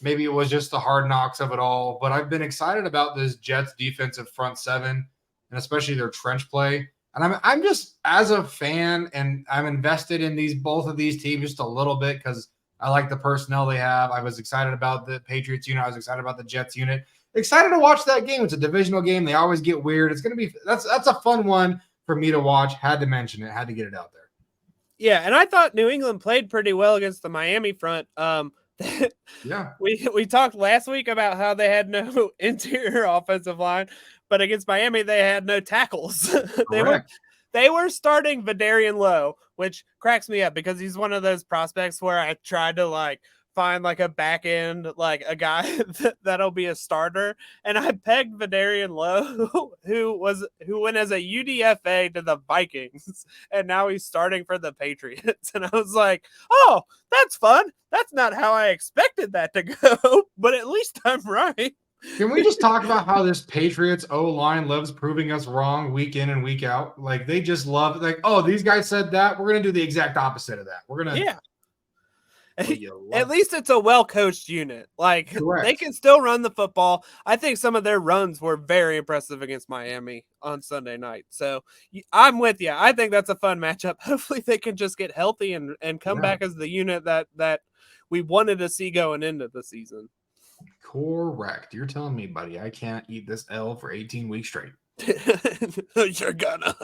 Maybe it was just the hard knocks of it all, but I've been excited about this Jets defensive front seven, and especially their trench play. And I'm just, as a fan, and I'm invested in both of these teams just a little bit because I like the personnel they have. I was excited about the Patriots unit. I was excited about the Jets unit. Excited to watch that game. It's a divisional game. They always get weird. It's going to be that's a fun one for me to watch. Had to mention it. Had to get it out there. Yeah, and I thought New England played pretty well against the Miami front. Yeah, we talked last week about how they had no interior offensive line, but against Miami they had no tackles. They were starting Vidarian Lowe, which cracks me up because he's one of those prospects where I tried to find a back end, a guy that'll be a starter. And I pegged Vidarian Lowe, who went as a UDFA to the Vikings, and now he's starting for the Patriots. And I was like, oh, that's fun. That's not how I expected that to go, but at least I'm right. Can we just talk about how this Patriots O-line loves proving us wrong week in and week out? They just love, oh, these guys said that. We're going to do the exact opposite of that. We're going to. Yeah. At least it's a well-coached unit. Correct. They can still run the football. I think some of their runs were very impressive against Miami on Sunday night. So I'm with you. I think that's a fun matchup. Hopefully they can just get healthy and come back as the unit that we wanted to see going into the season. Correct. You're telling me, buddy, I can't eat this L for 18 weeks straight. You're gonna.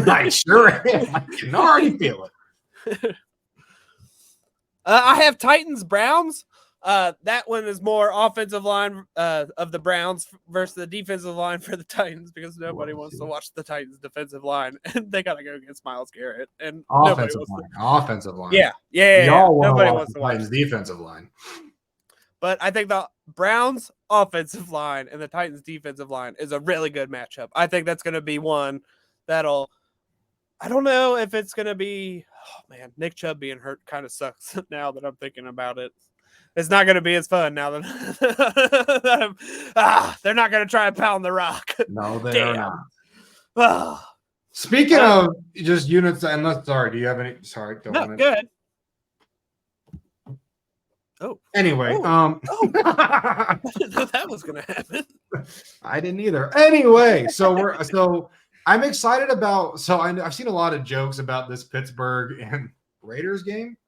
I sure am. I can already feel it. I have Titans Browns. That one is more offensive line of the Browns versus the defensive line for the Titans because nobody wants to watch the Titans defensive line, and they got to go against Myles Garrett and offensive line. Yeah. Nobody wants to watch Titans defensive line. But I think the Browns offensive line and the Titans defensive line is a really good matchup. I think that's going to be one that'll. I don't know if it's going to be. Oh man, Nick Chubb being hurt kind of sucks now that I'm thinking about it. It's not going to be as fun now that they're not going to try and pound the rock. No, they are not. Speaking of just units, sorry, do you have any? Sorry, go on. Good. Oh. Anyway, I didn't know that was going to happen. I didn't either. Anyway, so I'm excited about. So I've seen a lot of jokes about this Pittsburgh and Raiders game,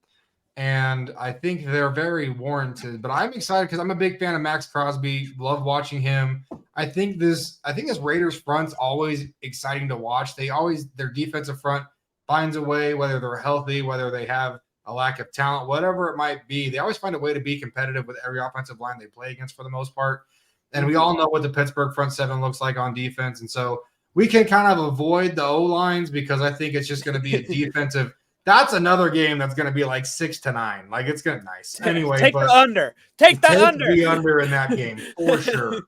and I think they're very warranted. But I'm excited because I'm a big fan of Max Crosby. Love watching him. I think this Raiders front's always exciting to watch. Their defensive front finds a way, whether they're healthy, whether they have a lack of talent, whatever it might be. They always find a way to be competitive with every offensive line they play against for the most part. And we all know what the Pittsburgh front seven looks like on defense. And so we can kind of avoid the O-lines because I think it's just going to be a defensive. That's another game that's going to be 6-9. It's going to be nice. Anyway, take the under. Take the under in that game for sure.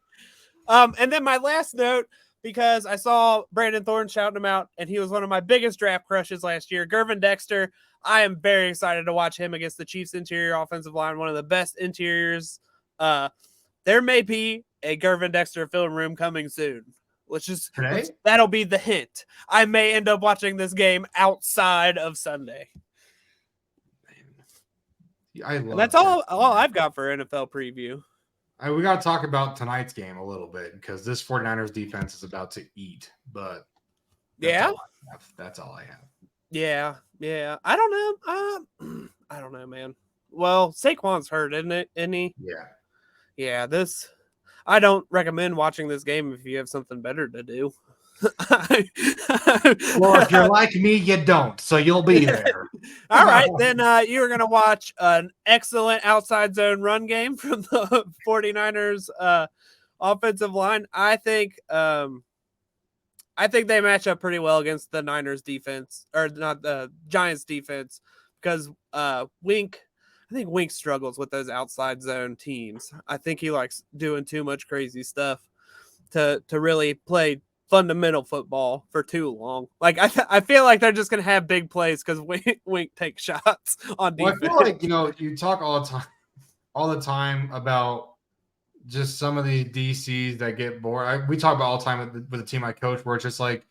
And then my last note, because I saw Brandon Thorne shouting him out, and he was one of my biggest draft crushes last year. Gervin Dexter, I am very excited to watch him against the Chiefs interior offensive line, one of the best interiors. There may be a Gervin Dexter film room coming soon. Today? That'll be the hint. I may end up watching this game outside of Sunday. I love And that's all I've got for NFL preview. We got to talk about tonight's game a little bit because this 49ers defense is about to eat. But that's all I have. Yeah. I don't know. I don't know, man. Well, Saquon's hurt, isn't it? Isn't he? Yeah. I don't recommend watching this game if you have something better to do. Well, if you're like me, you don't, so you'll be there. All right, then you're going to watch an excellent outside zone run game from the 49ers offensive line. I think they match up pretty well against the Niners defense, or not the Giants defense, because Wink struggles with those outside zone teams. I think he likes doing too much crazy stuff to really play fundamental football for too long. Like I feel like they're just gonna have big plays because Wink takes shots on defense. Well, I feel like you talk all the time about just some of the DCs that get bored. We talk about all the time with the team I coach, where it's just like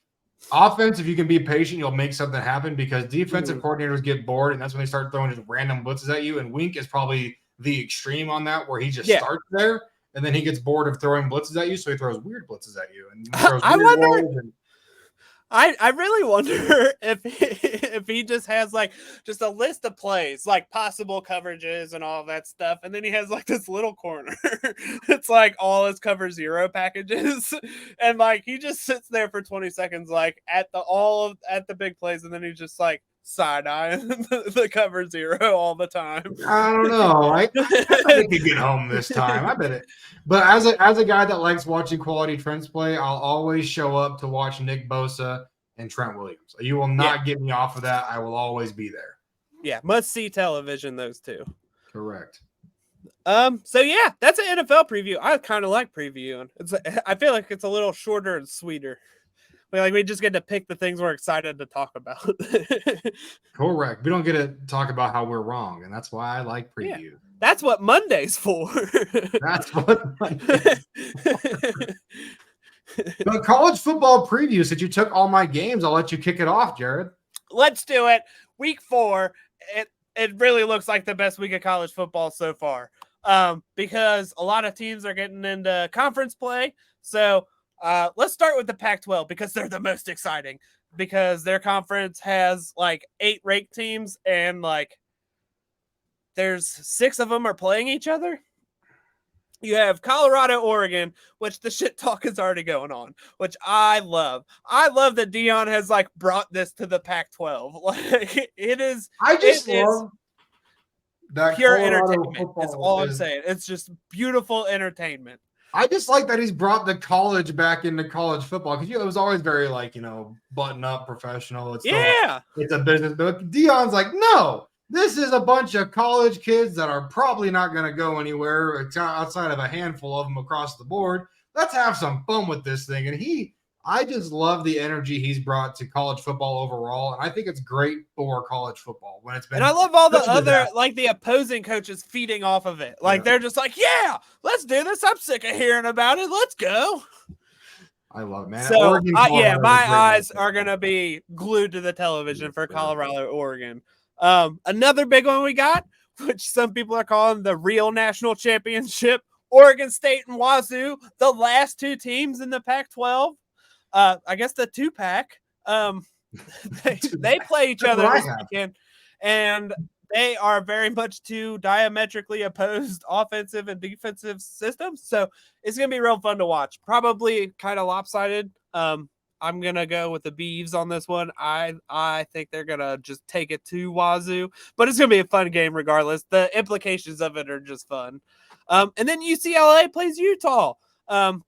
offense. If you can be patient, you'll make something happen. Because defensive coordinators get bored, and that's when they start throwing just random blitzes at you. And Wink is probably the extreme on that, where he just starts there. And then he gets bored of throwing blitzes at you, so he throws weird blitzes at you. And I really wonder if he just has just a list of plays, like possible coverages and all that stuff, and then he has this little corner. It's all his cover zero packages, and he just sits there for 20 seconds, at the big plays, and then he's just side-eyeing the cover zero all the time. I don't know. I bet he could get home this time. I bet it. But as a guy that likes watching quality Trents play, I'll always show up to watch Nick Bosa and Trent Williams. You will not get me off of that. I will always be there. Yeah, must-see television, those two. Correct. So yeah, that's an NFL preview. I kind of like previewing. I feel like it's a little shorter and sweeter. We just get to pick the things we're excited to talk about. Correct. We don't get to talk about how we're wrong, and that's why I like preview. Yeah, that's what Monday's for. That's what Monday's for. But college football preview, since you took all my games, I'll let you kick it off, Jared. Let's do it. Week 4. It really looks like the best week of college football so far. Because a lot of teams are getting into conference play. So let's start with the Pac-12 because they're the most exciting, because their conference has 8 ranked teams and there's 6 of them are playing each other. You have Colorado, Oregon, which the shit talk is already going on, which I love. I love that Dion has brought this to the Pac-12. It is. I just love that pure Colorado entertainment. That's all I'm saying. It's just beautiful entertainment. I just like that he's brought the college back into college football, because it was always very button up, professional. It's a business. But Dion's no. This is a bunch of college kids that are probably not going to go anywhere outside of a handful of them across the board. Let's have some fun with this thing. And I just love the energy he's brought to college football overall. And I think it's great for college football when it's been. And I love all the other, the opposing coaches feeding off of it. They're just yeah, let's do this. I'm sick of hearing about it. Let's go. I love it, man. So, my eyes are going to be glued to the television for Colorado, Oregon. Another big one we got, which some people are calling the real national championship, Oregon State and Wazoo, the last 2 teams in the Pac-12. I guess the 2-pack. They play each other this weekend, and they are very much 2 diametrically opposed offensive and defensive systems. So it's going to be real fun to watch. Probably kind of lopsided. I'm going to go with the Beavs on this one. I think they're going to just take it to Wazoo, but it's going to be a fun game regardless. The implications of it are just fun. And then UCLA plays Utah.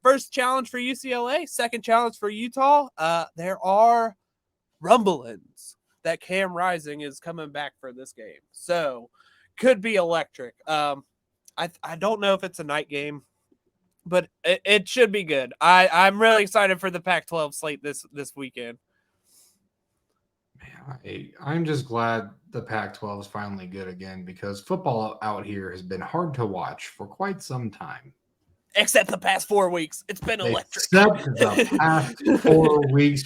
First challenge for UCLA, second challenge for Utah. There are rumblings that Cam Rising is coming back for this game. So could be electric. I don't know if it's a night game, but it should be good. I'm really excited for the Pac-12 slate this weekend. Man, I'm just glad the Pac-12 is finally good again, because football out here has been hard to watch for quite some time. Except the past 4 weeks. It's been electric. Except the past 4 weeks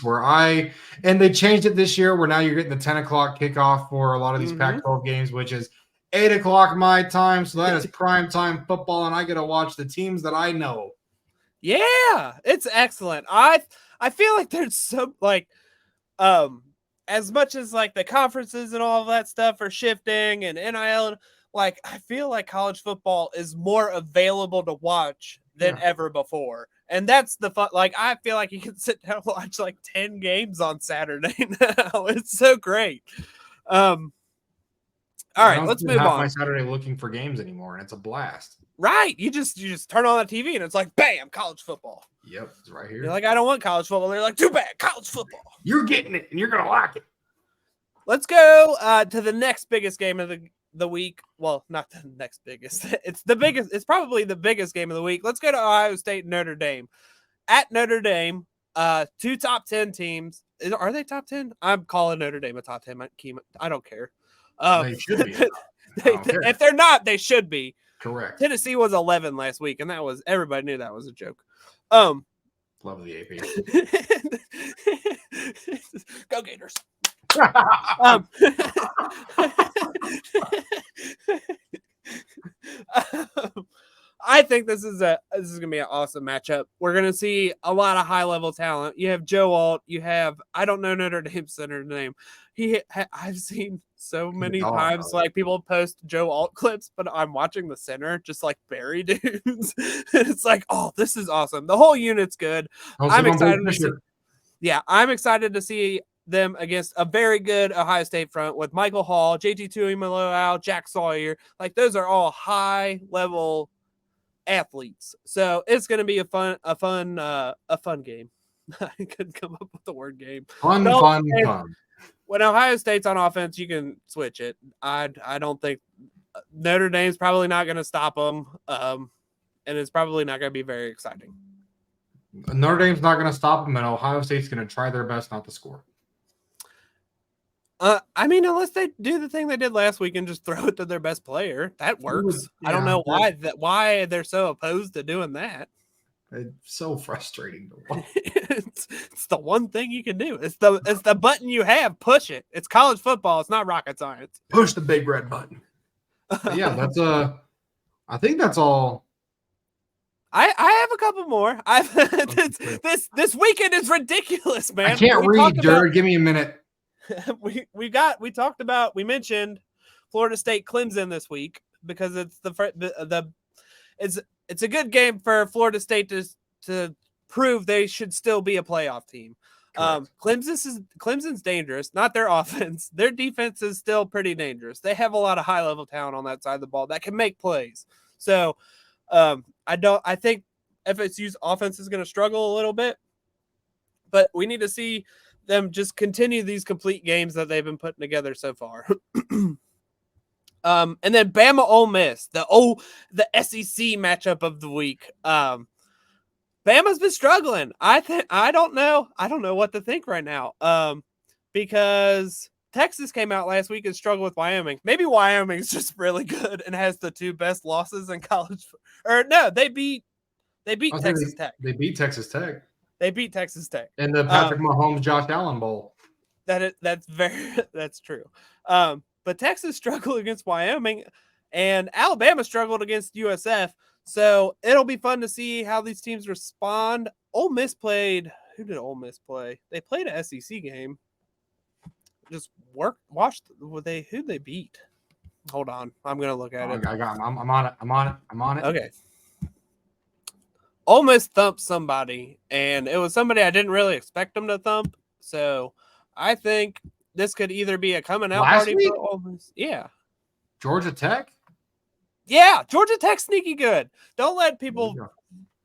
and they changed it this year where now you're getting the 10 o'clock kickoff for a lot of these Pac-12 games, which is 8 o'clock my time. So that is prime time football, and I get to watch the teams that I know. Yeah, it's excellent. I feel like there's so as much as like the conferences and all of that stuff are shifting and NIL, like I feel like college football is more available to watch than ever before. And that's the fun. Like I feel like you can sit down and watch like 10 games on Saturday now. It's so great. All right, let's move on. My Saturday looking for games anymore, and it's a blast. Right, you just turn on the TV and it's like, bam, college football. Yep, it's right here. You're like, I don't want college football. They're like, too bad, college football. You're getting it, and you're gonna like it. Let's go to the next biggest game of the week. Well, not the next biggest. It's the biggest. It's probably the biggest game of the week. Let's go to Ohio State and Notre Dame. At Notre Dame, 2 top 10 teams. Are they top 10? I'm calling Notre Dame a top 10. I don't care. They should be. If they're not, they should be. Correct. Tennessee was 11 last week, and everybody knew that was a joke. Love the AP. Go Gators. I think this is gonna be an awesome matchup. We're gonna see a lot of high level talent. You have Joe Alt. You have I don't know Notre Dame's center name. I've seen so many times like people post Joe Alt clips, but I'm watching the center just like bury dudes. It's like, oh, this is awesome. The whole unit's good. I'm excited to see. Yeah, I'm excited to see them against a very good Ohio State front with Michael Hall, JT Tuimoloau, Jack Sawyer. Like those are all high level athletes. So it's going to be a fun game. I couldn't come up with the word game. Fun. When Ohio State's on offense, you can switch it. I don't think Notre Dame's probably not going to stop them. And it's probably not going to be very exciting. Notre Dame's not going to stop them, and Ohio State's going to try their best not to score. I mean, unless they do the thing they did last week and just throw it to their best player, that works. I don't know why they're so opposed to doing that. It's so frustrating to watch. It's the one thing you can do. It's the button you have. Push it. It's college football. It's not rocket science. Push the big red button. Yeah, that's I think that's all. I have a couple more. This weekend is ridiculous, man. I can't read, Jared. Give me a minute. We mentioned Florida State Clemson this week because it's it's a good game for Florida State to prove they should still be a playoff team. Clemson's dangerous, not their offense. Their defense is still pretty dangerous. They have a lot of high level talent on that side of the ball that can make plays. So I think FSU's offense is going to struggle a little bit, but we need to see them just continue these complete games that they've been putting together so far. And then Bama Ole Miss, the SEC matchup of the week. Bama's been struggling. I don't know what to think right now. Because Texas came out last week and struggled with Wyoming. Maybe Wyoming's just really good and has the 2 best losses in college. Or no, they beat Texas Tech. They beat Texas Tech. They beat Texas Tech. In the Patrick Mahomes Josh Allen Bowl. That's true. But Texas struggled against Wyoming and Alabama struggled against USF. So it'll be fun to see how these teams respond. Ole Miss played. Who did Ole Miss play? They played an SEC game. Who'd they beat? Hold on. I'm going to look at it. I'm on it. Okay. Ole Miss thumped somebody, and it was somebody I didn't really expect them to thump. So I think this could either be a coming out party for Ole Miss. Yeah. Georgia Tech? Yeah, Georgia Tech's sneaky good. Don't let people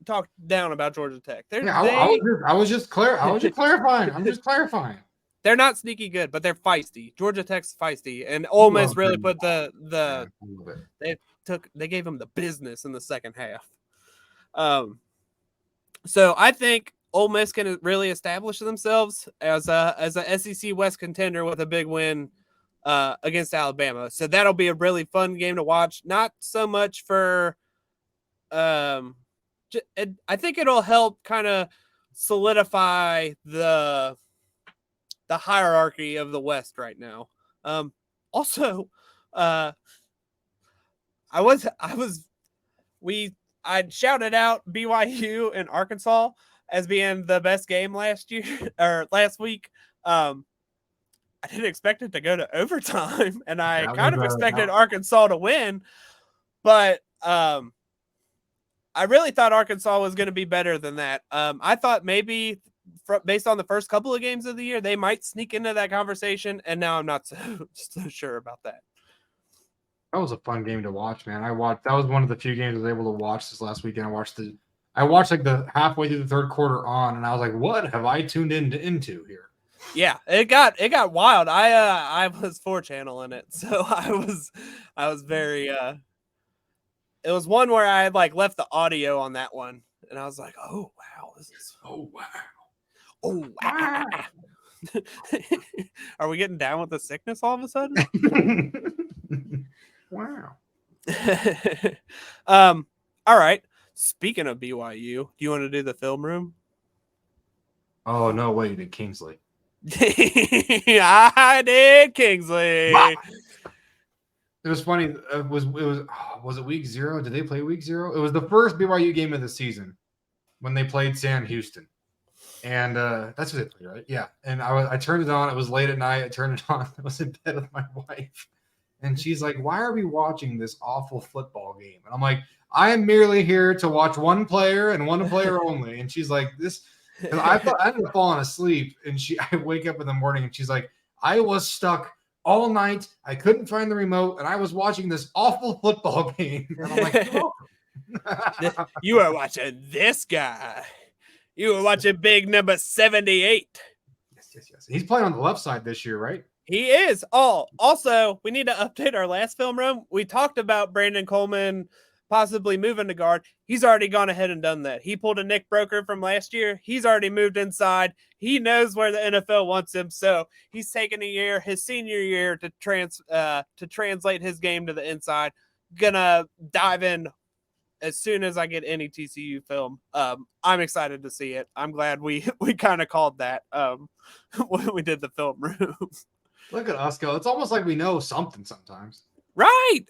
talk down about Georgia Tech. I was just clarifying. I'm just clarifying. They're not sneaky good, but they're feisty. Georgia Tech's feisty, and Ole Miss really put they gave them the business in the second half. So I think Ole Miss can really establish themselves as a SEC West contender with a big win against Alabama. So that'll be a really fun game to watch. Not so much for I think it'll help kind of solidify the hierarchy of the West right now. Also, uh, I shouted out BYU and Arkansas as being the best game last year or last week. I didn't expect it to go to overtime, and I kind of expected Arkansas to win, but I really thought Arkansas was going to be better than that. I thought maybe based on the first couple of games of the year, they might sneak into that conversation, and now I'm not so sure about that. That was a fun game to watch, man. That was one of the few games I was able to watch this last weekend. I watched like the halfway through the third quarter on, and I was like, what have I tuned into here? Yeah, it got wild. I was 4-channeling it, so I was very it was one where I had like left the audio on that one, and I was like, oh wow, oh wow. Are we getting down with the sickness all of a sudden? Wow. All right. Speaking of BYU, do you want to do the film room? Oh no, wait, did Kingsley. I did Kingsley. Wow. It was funny. Was it week 0? Did they play week 0? It was the first BYU game of the season when they played Sam Houston. And that's what they played, right? Yeah. And I turned it on. It was late at night. I turned it on. I was in bed with my wife. And she's like, why are we watching this awful football game? And I'm like, I am merely here to watch one player and one player only. And she's like, this. And I ended up falling asleep. And I wake up in the morning and she's like, I was stuck all night. I couldn't find the remote. And I was watching this awful football game. And I'm like, you're welcome. You are watching this guy. You were watching big number 78. Yes. He's playing on the left side this year, right? He is. Also, we need to update our last film room. We talked about Brandon Coleman possibly moving to guard. He's already gone ahead and done that. He pulled a Nick Broker from last year. He's already moved inside. He knows where the NFL wants him. So he's taken a year, his senior year, to translate his game to the inside. Gonna dive in as soon as I get any TCU film. I'm excited to see it. I'm glad we kind of called that when we did the film room. Look at us go. It's almost like we know something sometimes. Right.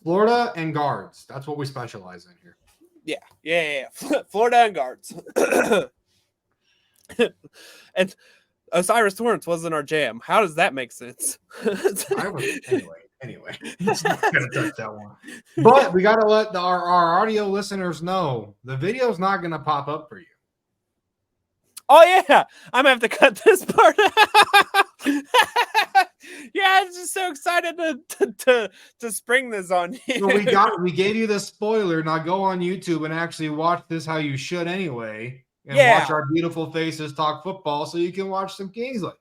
Florida and guards. That's what we specialize in here. Yeah. Florida and guards. And Osiris Torrance wasn't our jam. How does that make sense? Anyway. Let's not gonna touch that one. But we got to let our audio listeners know the video's not going to pop up for you. Oh yeah, I'm gonna have to cut this part out. Yeah, I'm just so excited to spring this on you. So we gave you the spoiler. Now go on YouTube and actually watch this how you should anyway, and watch our beautiful faces talk football, so you can watch some Kingsley.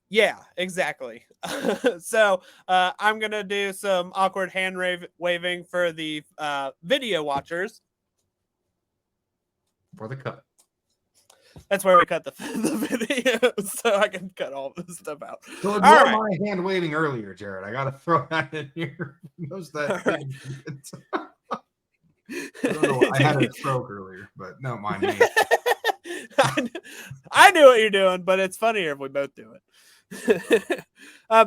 Yeah, exactly. So I'm gonna do some awkward hand waving for the video watchers For the cut. That's where we cut the video, so I can cut all this stuff out. So ignore my hand waving earlier, Jared. I got to throw that in here. I don't know. I had a stroke earlier, but no, mind me. I knew what you're doing, but it's funnier if we both do it.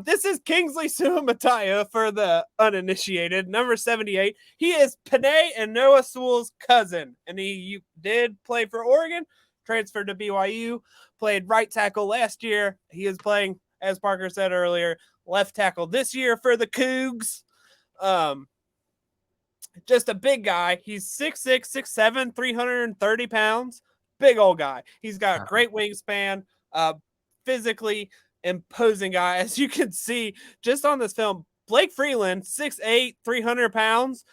This is Kingsley Suamataya for the uninitiated, number 78. He is Panay and Noah Sewell's cousin, and he did play for Oregon. Transferred to BYU, played right tackle last year. He is playing, as Parker said earlier, left tackle this year for the Cougs. Just a big guy. He's 6'6", 6'7", 330 pounds. Big old guy. He's got a great wingspan, physically imposing guy. As you can see just on this film, Blake Freeland, 6'8", 300 pounds.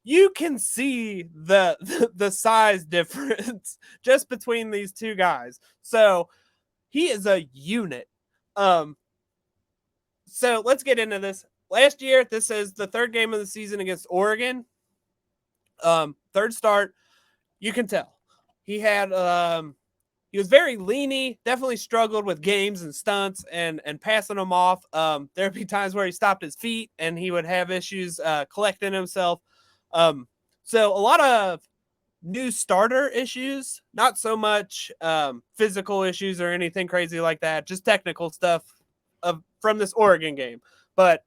You can see the size difference just between these two guys. So he is a unit. So let's get into this. Last year, this is the third game of the season against Oregon. Third start, you can tell. He had he was very leany, definitely struggled with games and stunts and passing them off. There'd be times where he stopped his feet and he would have issues collecting himself. So a lot of new starter issues, not so much physical issues or anything crazy like that, just technical stuff from this Oregon game. But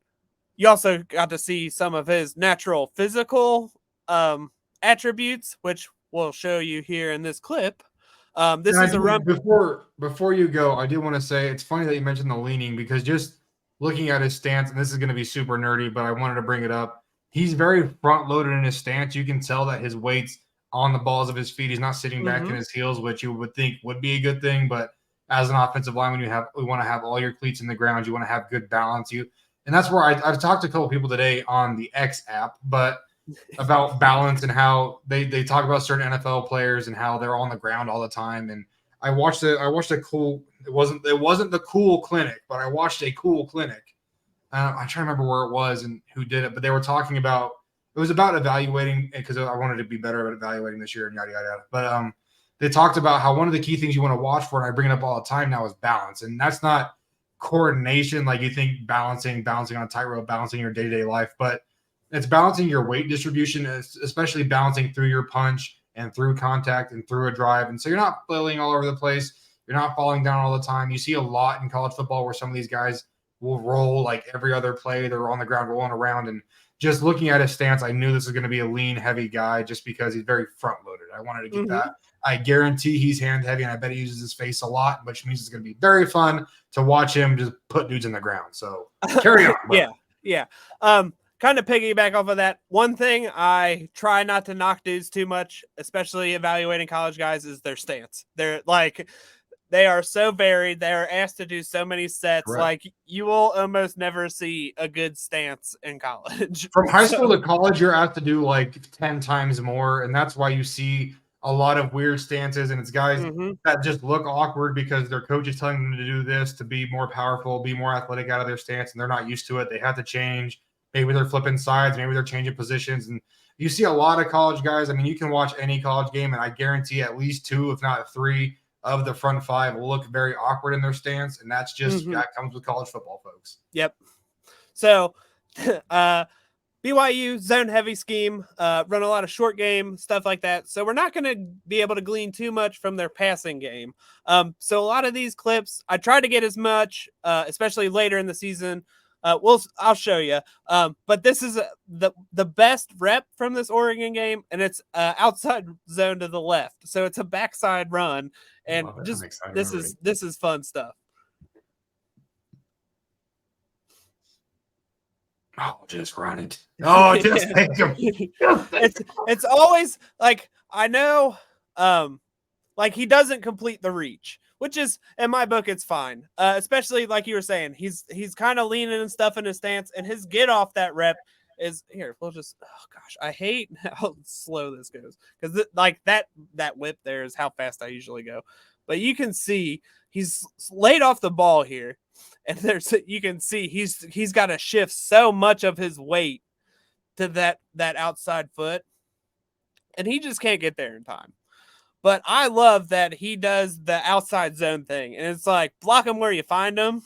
you also got to see some of his natural physical attributes, which we'll show you here in this clip. This is a run. Before you go, I do want to say it's funny that you mentioned the leaning, because just looking at his stance, and this is going to be super nerdy, but I wanted to bring it up. He's very front loaded in his stance. You can tell that his weight's on the balls of his feet. He's not sitting back in his heels, which you would think would be a good thing. But as an offensive lineman, we want to have all your cleats in the ground. You want to have good balance. And that's where I've talked to a couple people today on the X app, but about balance and how they talk about certain NFL players and how they're on the ground all the time. And I watched a cool. It wasn't the cool clinic, but I watched a cool clinic. I'm trying to remember where it was and who did it, but they were talking about, it was about evaluating, because I wanted to be better at evaluating this year and yada yada yada. But they talked about how one of the key things you want to watch for, and I bring it up all the time now, is balance. And that's not coordination like you think, balancing on a tightrope, balancing your day-to-day life, but it's balancing your weight distribution, especially balancing through your punch and through contact and through a drive. And so you're not flailing all over the place. You're not falling down all the time. You see a lot in college football where some of these guys will roll like every other play. They're on the ground rolling around. And just looking at his stance, I knew this was going to be a lean, heavy guy just because he's very front-loaded. I wanted to get that. I guarantee he's hand-heavy, and I bet he uses his face a lot, which means it's going to be very fun to watch him just put dudes in the ground. So carry on. Yeah. Kind of piggyback off of that, one thing I try not to knock dudes too much, especially evaluating college guys, is their stance. They are so varied. They are asked to do so many sets. Correct. Like, you will almost never see a good stance in college. From high school to college, you're asked to do like 10 times more. And that's why you see a lot of weird stances. And it's guys that just look awkward because their coach is telling them to do this to be more powerful, be more athletic out of their stance. And they're not used to it. They have to change. Maybe they're flipping sides. Maybe they're changing positions. And you see a lot of college guys. I mean, you can watch any college game, and I guarantee at least 2, if not 3, of the front 5 will look very awkward in their stance. And that's just, that comes with college football, folks. Yep. So, BYU zone heavy scheme, run a lot of short game, stuff like that. So we're not going to be able to glean too much from their passing game. So a lot of these clips, I try to get as much, especially later in the season. I'll show you. But this is the best rep from this Oregon game, and it's outside zone to the left. So it's a backside run, and just this is fun stuff. Oh, just run it. Oh, just take him. It's always like, I know, like, he doesn't complete the reach, which is, in my book, it's fine. Especially like you were saying, he's kind of leaning and stuff in his stance, and his get off that rep is here. We'll just, oh gosh, I hate how slow this goes, because like that whip there is how fast I usually go. But you can see he's laid off the ball here. And you can see he's got to shift so much of his weight to that outside foot, and he just can't get there in time. But I love that he does the outside zone thing, and it's like, block him where you find him,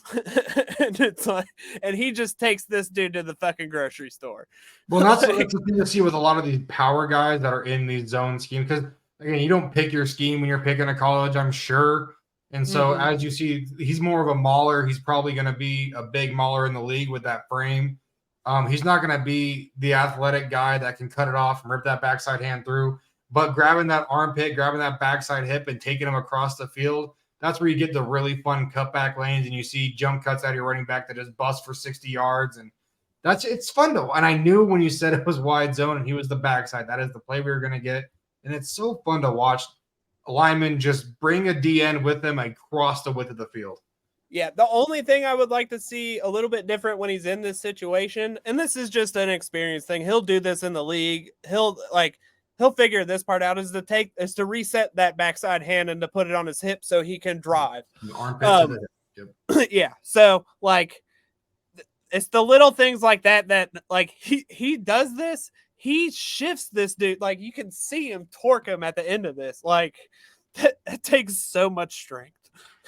and it's like, and he just takes this dude to the fucking grocery store. Well, that's the thing to see with a lot of these power guys that are in these zone schemes, because again, you don't pick your scheme when you're picking a college, I'm sure. And so as you see, he's more of a mauler. He's probably going to be a big mauler in the league with that frame. He's not going to be the athletic guy that can cut it off and rip that backside hand through. But grabbing that armpit, grabbing that backside hip, and taking him across the field, that's where you get the really fun cutback lanes, and you see jump cuts out of your running back that just bust for 60 yards. And it's fun though. And I knew when you said it was wide zone and he was the backside, that is the play we were going to get. And it's so fun to watch a lineman just bring a DN with them across the width of the field. Yeah, the only thing I would like to see a little bit different when he's in this situation, and this is just an experience thing, he'll do this in the league, he'll figure this part out, is to reset that backside hand and to put it on his hip so he can drive. Yeah, so like, it's the little things like that like he does this. He shifts this dude. Like, you can see him torque him at the end of this. Like, it takes so much strength.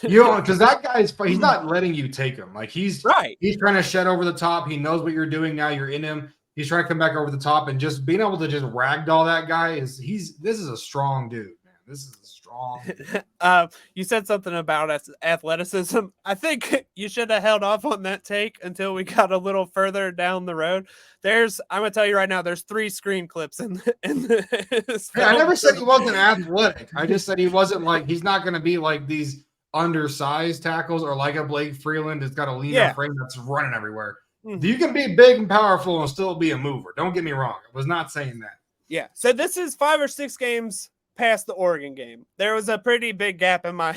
Because that guy he's not letting you take him. Like, he's right. He's trying to shed over the top. He knows what you're doing now. You're in him. He's trying to come back over the top, and just being able to just ragdoll that guy this is a strong dude, man. This is a strong dude. You said something about athleticism. I think you should have held off on that take until we got a little further down the road. I'm gonna tell you right now, there's 3 screen clips in this Hey, I never said he wasn't athletic. I just said he wasn't he's not gonna be like these undersized tackles or like a Blake Freeland that's got a leaner frame that's running everywhere. Mm-hmm. You can be big and powerful and still be a mover. Don't get me wrong. I was not saying that. Yeah. So this is 5 or 6 games past the Oregon game. There was a pretty big gap in my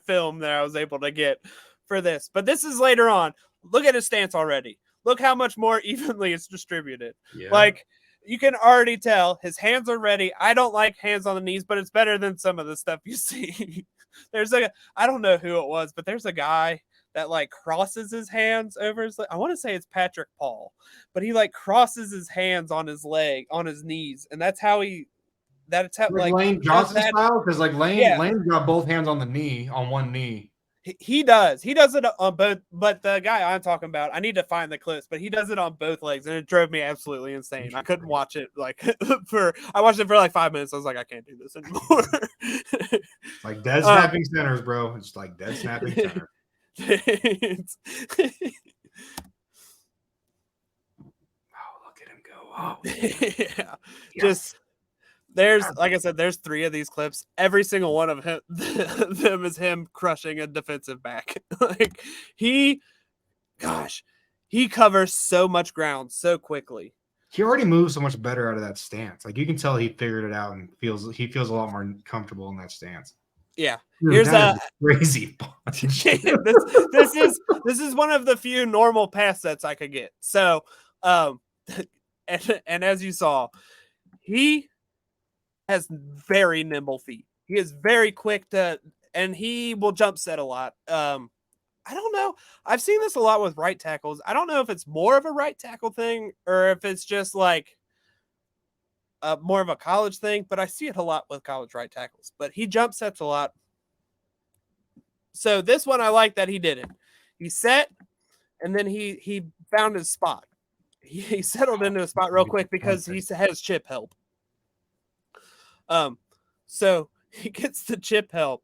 film that I was able to get for this. But this is later on. Look at his stance already. Look how much more evenly it's distributed. Yeah. You can already tell his hands are ready. I don't like hands on the knees, but it's better than some of the stuff you see. I don't know who it was, but there's a guy that crosses his hands over his leg. I want to say it's Patrick Paul, but he crosses his hands on his knees, and that's how Lane Johnson style, because Lane's got both hands on the knee, on one knee. He does it on both, but the guy I'm talking about, I need to find the clips, but he does it on both legs, and it drove me absolutely insane. I couldn't watch it I watched it for 5 minutes. I was like, I can't do this anymore. Like dead snapping centers, bro. It's like dead snapping centers. Oh, look at him go. Oh, yeah. Yes. There's, like I said, there's 3 of these clips. Every single one of them is him crushing a defensive back. He covers so much ground so quickly. He already moves so much better out of that stance. You can tell he figured it out and he feels a lot more comfortable in that stance. Yeah. Dude, here's a crazy punch. this is one of the few normal pass sets I could get. So, and as you saw, he has very nimble feet. He is very quick and he will jump set a lot. I don't know. I've seen this a lot with right tackles. I don't know if it's more of a right tackle thing or if it's just more of a college thing, but I see it a lot with college right tackles. But he jump sets a lot. So this one, I like that he did it. He set, and then he found his spot. He settled into a spot real quick because he has chip help. So he gets the chip help,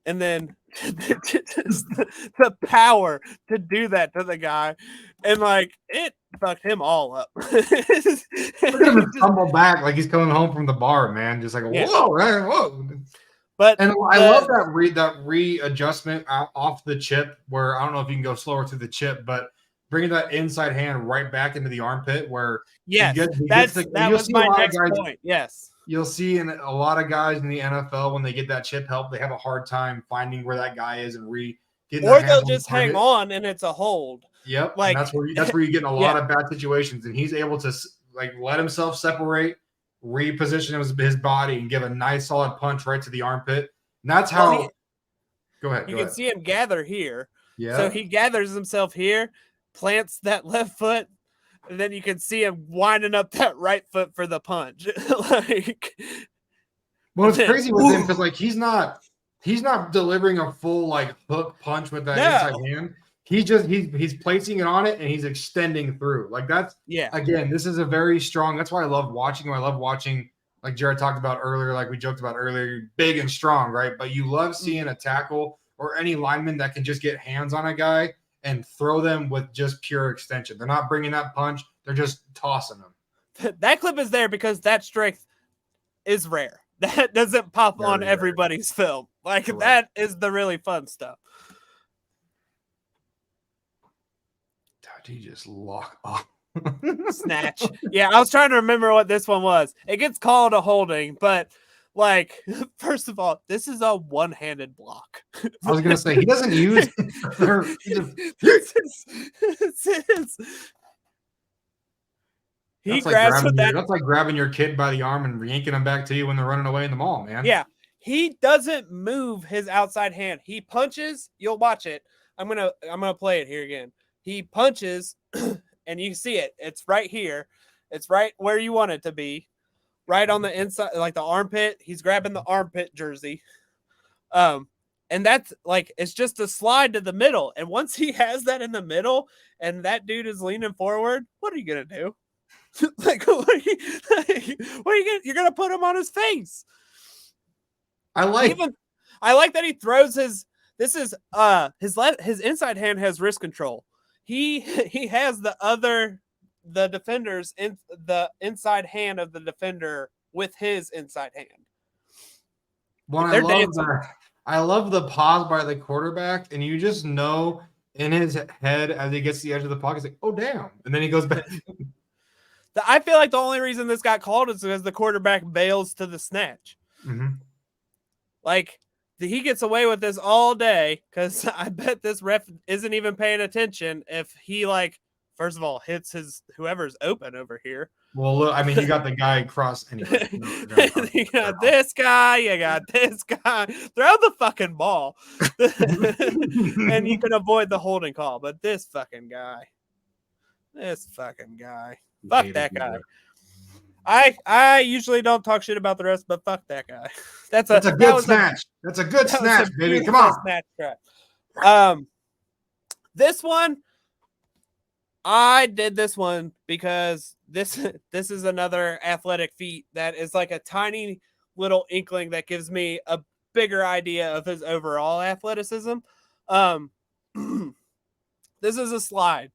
and then the power to do that to the guy, and it fucked him all up. Look at him tumble back like he's coming home from the bar, man. Just whoa, man, whoa. But I love that readjustment off the chip, where I don't know if you can go slower to the chip, but bringing that inside hand right back into the armpit, where that was my next point. Yes. You'll see in a lot of guys in the NFL when they get that chip help, they have a hard time finding where that guy is and getting. Or they'll just hang on and it's a hold. Yep, and that's where you get in a lot of bad situations, and he's able to let himself separate, reposition his body, and give a nice solid punch right to the armpit. And that's how. Go ahead. You can see him gather here. Yeah. So he gathers himself here, plants that left foot. And then you can see him winding up that right foot for the punch. Well, it's crazy with him because he's not delivering a full hook punch with that inside hand. He's placing it on it and he's extending through. Again, this is a very strong. That's why I love watching him. I love watching, like Jared talked about earlier, like we joked about earlier, big and strong, right? But you love seeing a tackle or any lineman that can just get hands on a guy and throw them with just pure extension. They're not bringing that punch. They're just tossing them. That clip is there because that strength is rare. That doesn't pop on everybody's film. Correct. That is the really fun stuff. He just lock off. Snatch. Yeah, I was trying to remember what this one was. It gets called a holding, but first of all, this is a one-handed block. I was gonna say he doesn't use. He grabs with that. That's like grabbing your kid by the arm and yanking them back to you when they're running away in the mall, man. Yeah, he doesn't move his outside hand. He punches. You'll watch it. I'm gonna play it here again. He punches, and you see it. It's right here. It's right where you want it to be. Right on the inside, the armpit. He's grabbing the armpit jersey. And that's it's just a slide to the middle. And once he has that in the middle and that dude is leaning forward, what are you going to do? Like, what are you gonna? You're gonna put him on his face. I like that he throws his. This is his inside hand has wrist control. He has the defenders in the inside hand of the defender with his inside hand. Well, I love the pause by the quarterback, and you just know in his head as he gets to the edge of the pocket, he's like, "Oh damn!" And then he goes back. I feel like the only reason this got called is because the quarterback bails to the snatch. Mm-hmm. Like, he gets away with this all day because I bet this ref isn't even paying attention if he, like, first of all, hits whoever's open over here. Well, look, I mean, you got the guy across anyway. You got this guy, you got this guy. Throw the fucking ball. And you can avoid the holding call. But this fucking guy. Fuck that guy. I usually don't talk shit about the rest, but fuck that guy. That's a good snatch. That's a good snatch, baby. Come on. Snatch trap. This one, I did this one because this is another athletic feat that is like a tiny little inkling that gives me a bigger idea of his overall athleticism. This is a slide.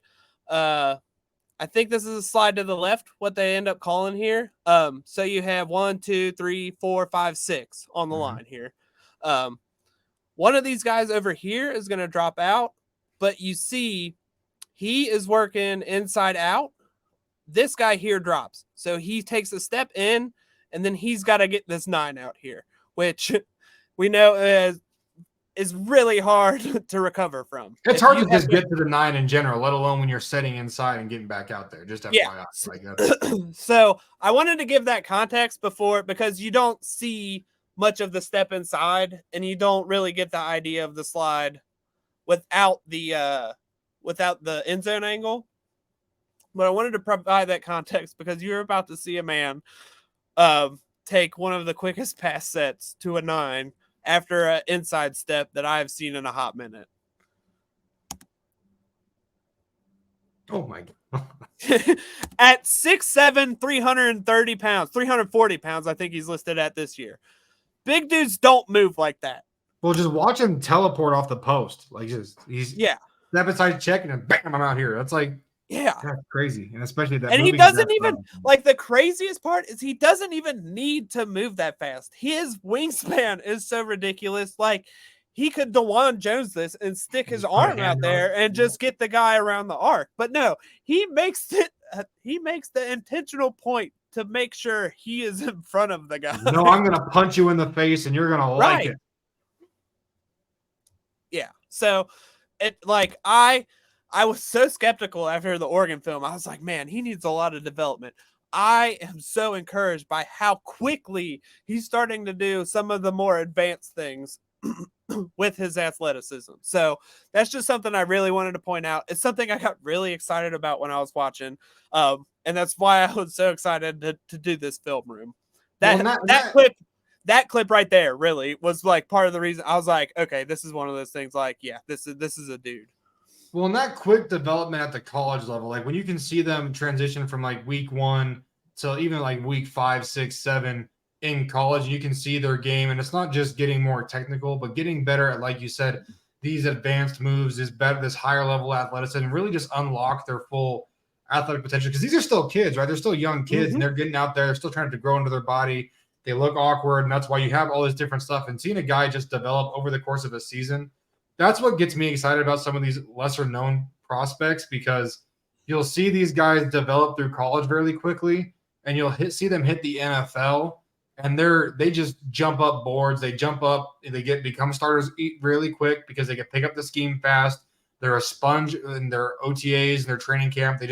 I think this is a slide to the left, what they end up calling here. So you have 1, 2, 3, 4, 5, 6 on the line here. One of these guys over here is going to drop out, but you see he is working inside out. This guy here drops. So he takes a step in, and then he's got to get this 9 out here, which we know is really hard to recover from. It's hard to just get to the 9 in general, let alone when you're setting inside and getting back out there. Just FYI. Yeah. So I wanted to give that context before, because you don't see much of the step inside, and you don't really get the idea of the slide without the end zone angle. But I wanted to provide that context because you're about to see a man take one of the quickest pass sets to a 9 after an inside step that I've seen in a hot minute. Oh my God. At 6'7", 330 pounds, 340 pounds, I think he's listed at this year. Big dudes don't move like that. Well, just watch him teleport off the post. Like, he's step inside checking and bam, I'm out here. That's like, that's crazy. And especially that. And he doesn't even, like, the craziest part is he doesn't even need to move that fast. His wingspan is so ridiculous. Like, he could DeJuan Jones this and stick his arm out there and just get the guy around the arc. But no, he makes the intentional point to make sure he is in front of the guy. No, I'm going to punch you in the face and you're going to like it. Yeah. So I was so skeptical after the Oregon film. I was like, man, he needs a lot of development. I am so encouraged by how quickly he's starting to do some of the more advanced things with his athleticism. So that's just something I really wanted to point out. It's something I got really excited about when I was watching. And that's why I was so excited to do this film room. That clip right there really was like part of the reason I was like, okay, this is one of those things like, yeah, this is a dude. Well, and that quick development at the college level, like when you can see them transition from like week 1 to even like week 5, 6, 7 in college, you can see their game. And it's not just getting more technical, but getting better at, like you said, these advanced moves, this higher level athleticism, and really just unlock their full athletic potential. Because these are still kids, right? They're still young kids, and they're getting out there, they're still trying to grow into their body. They look awkward, and that's why you have all this different stuff. And seeing a guy just develop over the course of a season, that's what gets me excited about some of these lesser known prospects, because you'll see these guys develop through college really quickly, and you'll see them hit the NFL, and they just jump up boards. They jump up, become starters really quick because they can pick up the scheme fast. They're a sponge in their OTAs and their training camp.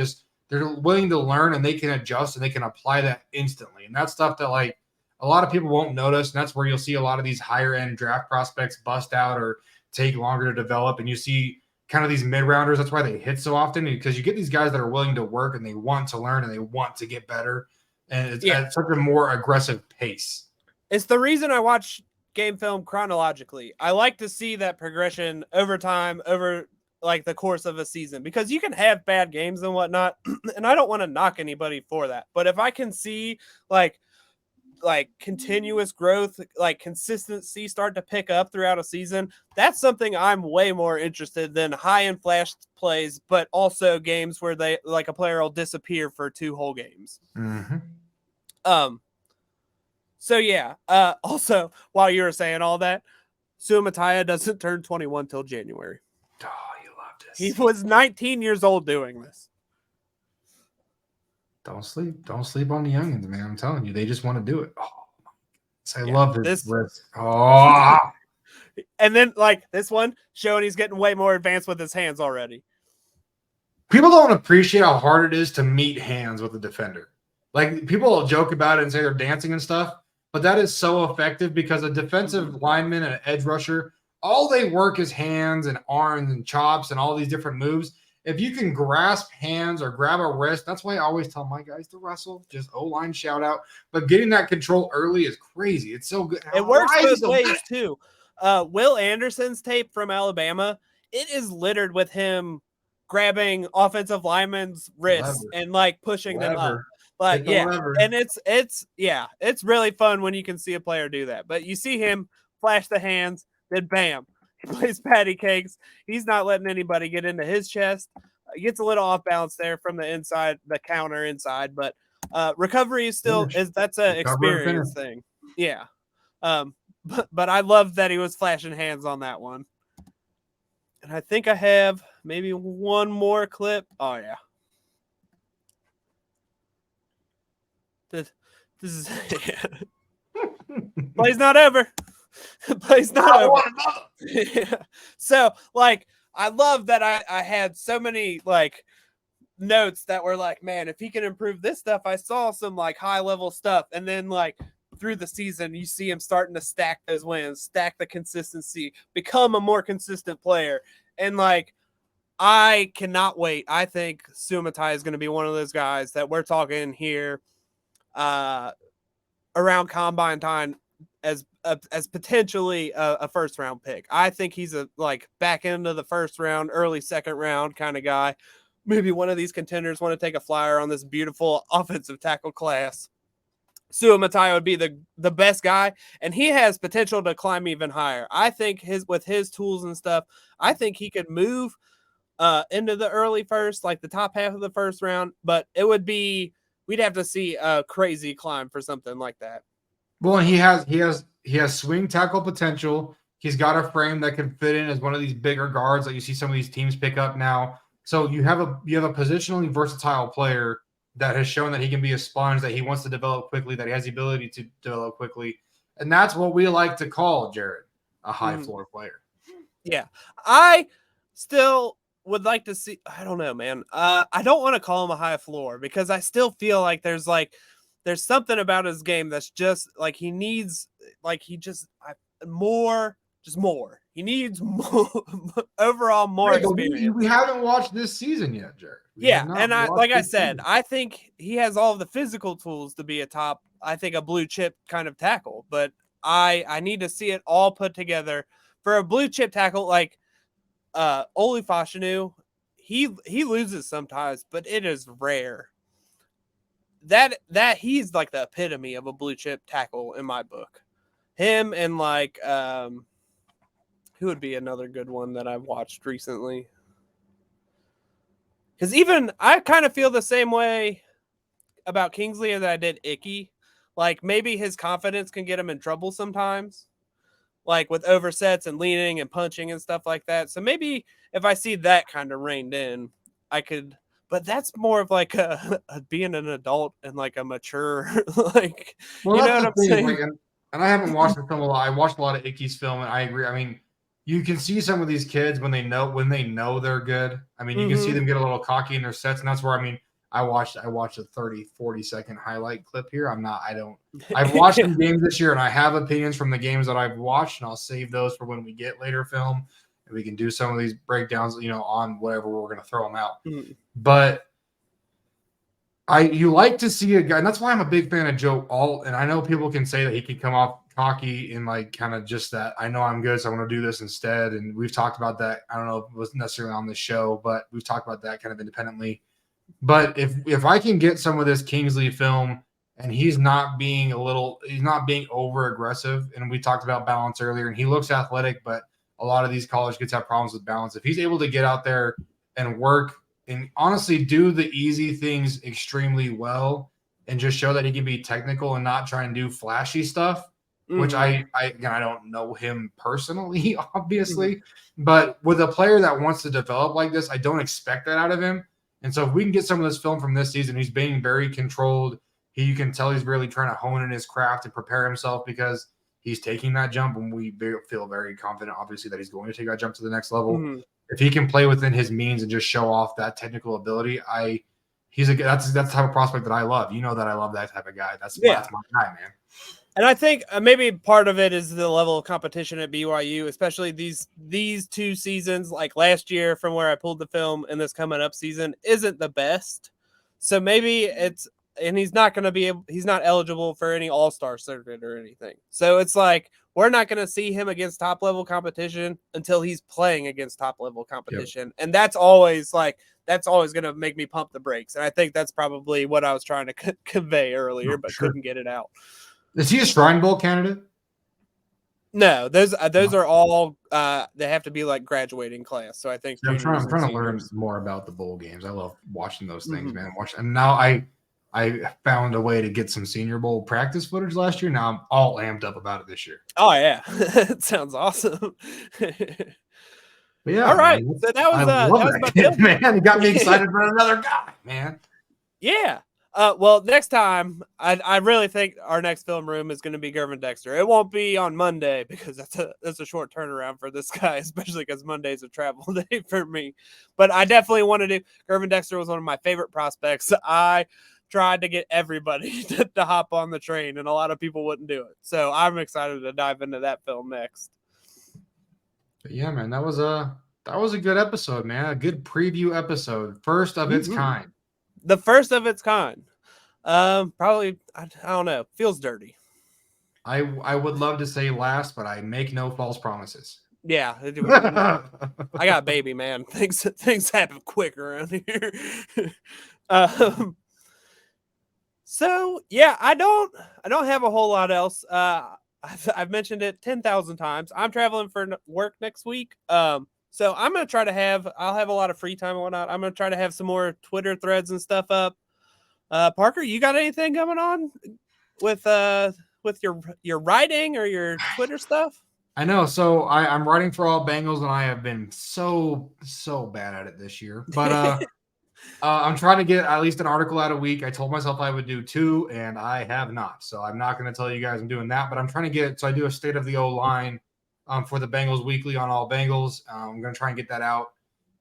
They're willing to learn, and they can adjust, and they can apply that instantly. And that's stuff that like a lot of people won't notice. And that's where you'll see a lot of these higher end draft prospects bust out or take longer to develop. And you see kind of these mid-rounders. That's why they hit so often, because you get these guys that are willing to work and they want to learn and they want to get better. And it's at such a more aggressive pace. It's the reason I watch game film chronologically. I like to see that progression over time, over like the course of a season, because you can have bad games and whatnot, and I don't want to knock anybody for that. But if I can see like continuous growth, like consistency start to pick up throughout a season, that's something I'm way more interested than high and flash plays, but also games where they like a player will disappear for 2 whole games. So yeah, also while you were saying all that, Sumataya doesn't turn 21 till January. Oh, you love this. He was 19 years old doing this. Don't sleep on the youngins, man. I'm telling you, they just want to do it. Oh, I love this. Oh, and then like this one showing he's getting way more advanced with his hands already. People don't appreciate how hard it is to meet hands with a defender. Like people will joke about it and say they're dancing and stuff, but that is so effective because a defensive lineman and an edge rusher, all they work is hands and arms and chops and all these different moves. If you can grasp hands or grab a wrist, that's why I always tell my guys to wrestle. Just O-line shout out. But getting that control early is crazy. It's so good. It works both ways too. Will Anderson's tape from Alabama, it is littered with him grabbing offensive linemen's wrists and like pushing them up. But and it's really fun when you can see a player do that. But you see him flash the hands, then bam, he plays patty cakes. He's not letting anybody get into his chest. He gets a little off balance there from the inside, the counter inside, but recovery is still that's an experience thing. Yeah. But I love that he was flashing hands on that one. And I think I have maybe one more clip. Oh yeah. This is Play's not over. Play's not over. Yeah. So like I love that I had so many like notes that were like, man, if he can improve this stuff, I saw some like high level stuff. And then like through the season, you see him starting to stack those wins, stack the consistency, become a more consistent player. And like, I cannot wait. I think Sumatai is going to be one of those guys that we're talking here around combine time as potentially a first round pick. I think he's a like back end of the first round, early second round kind of guy. Maybe one of these contenders want to take a flyer on this beautiful offensive tackle class. Suamatai would be the best guy, and he has potential to climb even higher. I think with his tools and stuff, I think he could move into the early first, like the top half of the first round, but we'd have to see a crazy climb for something like that. Well, he has swing tackle potential. He's got a frame that can fit in as one of these bigger guards that you see some of these teams pick up now. So you have a positionally versatile player that has shown that he can be a sponge, that he wants to develop quickly, that he has the ability to develop quickly. And that's what we like to call, Jared, a high floor player. Yeah. I still would like to see, I don't know, man. I don't want to call him a high floor because I still feel like there's something about his game that's just like he needs, like more. He needs more overall more experience. We haven't watched this season yet, Jared. And I said, I think he has all of the physical tools to be a blue chip kind of tackle, but I need to see it all put together for a blue chip tackle like Oli Fashanu. He loses sometimes, but it is rare. That he's like the epitome of a blue chip tackle in my book. Him and like who would be another good one that I've watched recently? Because even I kind of feel the same way about Kingsley as I did Icky. Like maybe his confidence can get him in trouble sometimes, like with oversets and leaning and punching and stuff like that. So maybe if I see that kind of reined in, I could. But that's more of like a being an adult and like a mature, like you know what I'm saying. Like, and I haven't watched the film a lot. I watched a lot of Icky's film, and I agree. I mean, you can see some of these kids when they know they're good. I mean, you can see them get a little cocky in their sets, and that's where I watched a 30, 40-second highlight clip here. I've watched some games this year, and I have opinions from the games that I've watched, and I'll save those for when we get later film, and we can do some of these breakdowns, on whatever we're going to throw them out. But You like to see a guy, and that's why I'm a big fan of Joe Alt. And I know people can say that he can come off cocky and like kind of just that I know I'm good, so I'm going to do this instead. And we've talked about that. I don't know if it was necessarily on this show, but we've talked about that kind of independently. But if I can get some of this Kingsley film and he's not being over aggressive, and we talked about balance earlier, and he looks athletic, but a lot of these college kids have problems with balance. If he's able to get out there and work and honestly do the easy things extremely well and just show that he can be technical and not try and do flashy stuff, which I don't know him personally, obviously, but with a player that wants to develop like this, I don't expect that out of him. And so if we can get some of this film from this season, he's being very controlled. You can tell he's really trying to hone in his craft and prepare himself because he's taking that jump, and we feel very confident, obviously, that he's going to take that jump to the next level. If he can play within his means and just show off that technical ability, that's the type of prospect that I love. You know that I love that type of guy. That's my guy, man. And I think maybe part of it is the level of competition at BYU, especially these 2 seasons, like last year from where I pulled the film and this coming up season isn't the best. So maybe he's not eligible for any all-star circuit or anything. So it's like, we're not going to see him against top level competition until he's playing against top level competition. Yep. And that's always going to make me pump the brakes. And I think that's probably what I was trying to convey earlier, but couldn't get it out. Is he a Shrine Bowl candidate? No, those are all they have to be like graduating class. So I think I'm trying to learn more about the bowl games. I love watching those things, man. And now I found a way to get some Senior Bowl practice footage last year. Now I'm all amped up about it this year. Oh yeah, it sounds awesome. But yeah, all right. Man, so that was my film, man. It got me excited for another guy, man. Yeah. Well, next time, I really think our next film room is going to be Gervin Dexter. It won't be on Monday because that's a short turnaround for this guy, especially because Monday's a travel day for me. But I definitely want to do. Gervin Dexter was one of my favorite prospects. I tried to get everybody to hop on the train, and a lot of people wouldn't do it. So I'm excited to dive into that film next. But yeah, man, that was a good episode, man. A good preview episode, first of its kind. The first of its kind. Probably, I don't know. Feels dirty. I would love to say last, but I make no false promises. Yeah. I got a baby, man. Things happen quick around here. So yeah, I don't have a whole lot else. I've mentioned it 10,000 times. I'm traveling for work next week. So I'm going to try to I'll have a lot of free time and whatnot. I'm going to try to have some more Twitter threads and stuff up. Parker, you got anything going on with your writing or your Twitter stuff? I know. So I'm writing for All Bengals, and I have been so bad at it this year. But I'm trying to get at least an article out a week. I told myself I would do 2, and I have not. So I'm not going to tell you guys I'm doing that. But I'm trying to get. So I do a State of the O-line for the Bengals weekly on All Bengals. I'm going to try and get that out.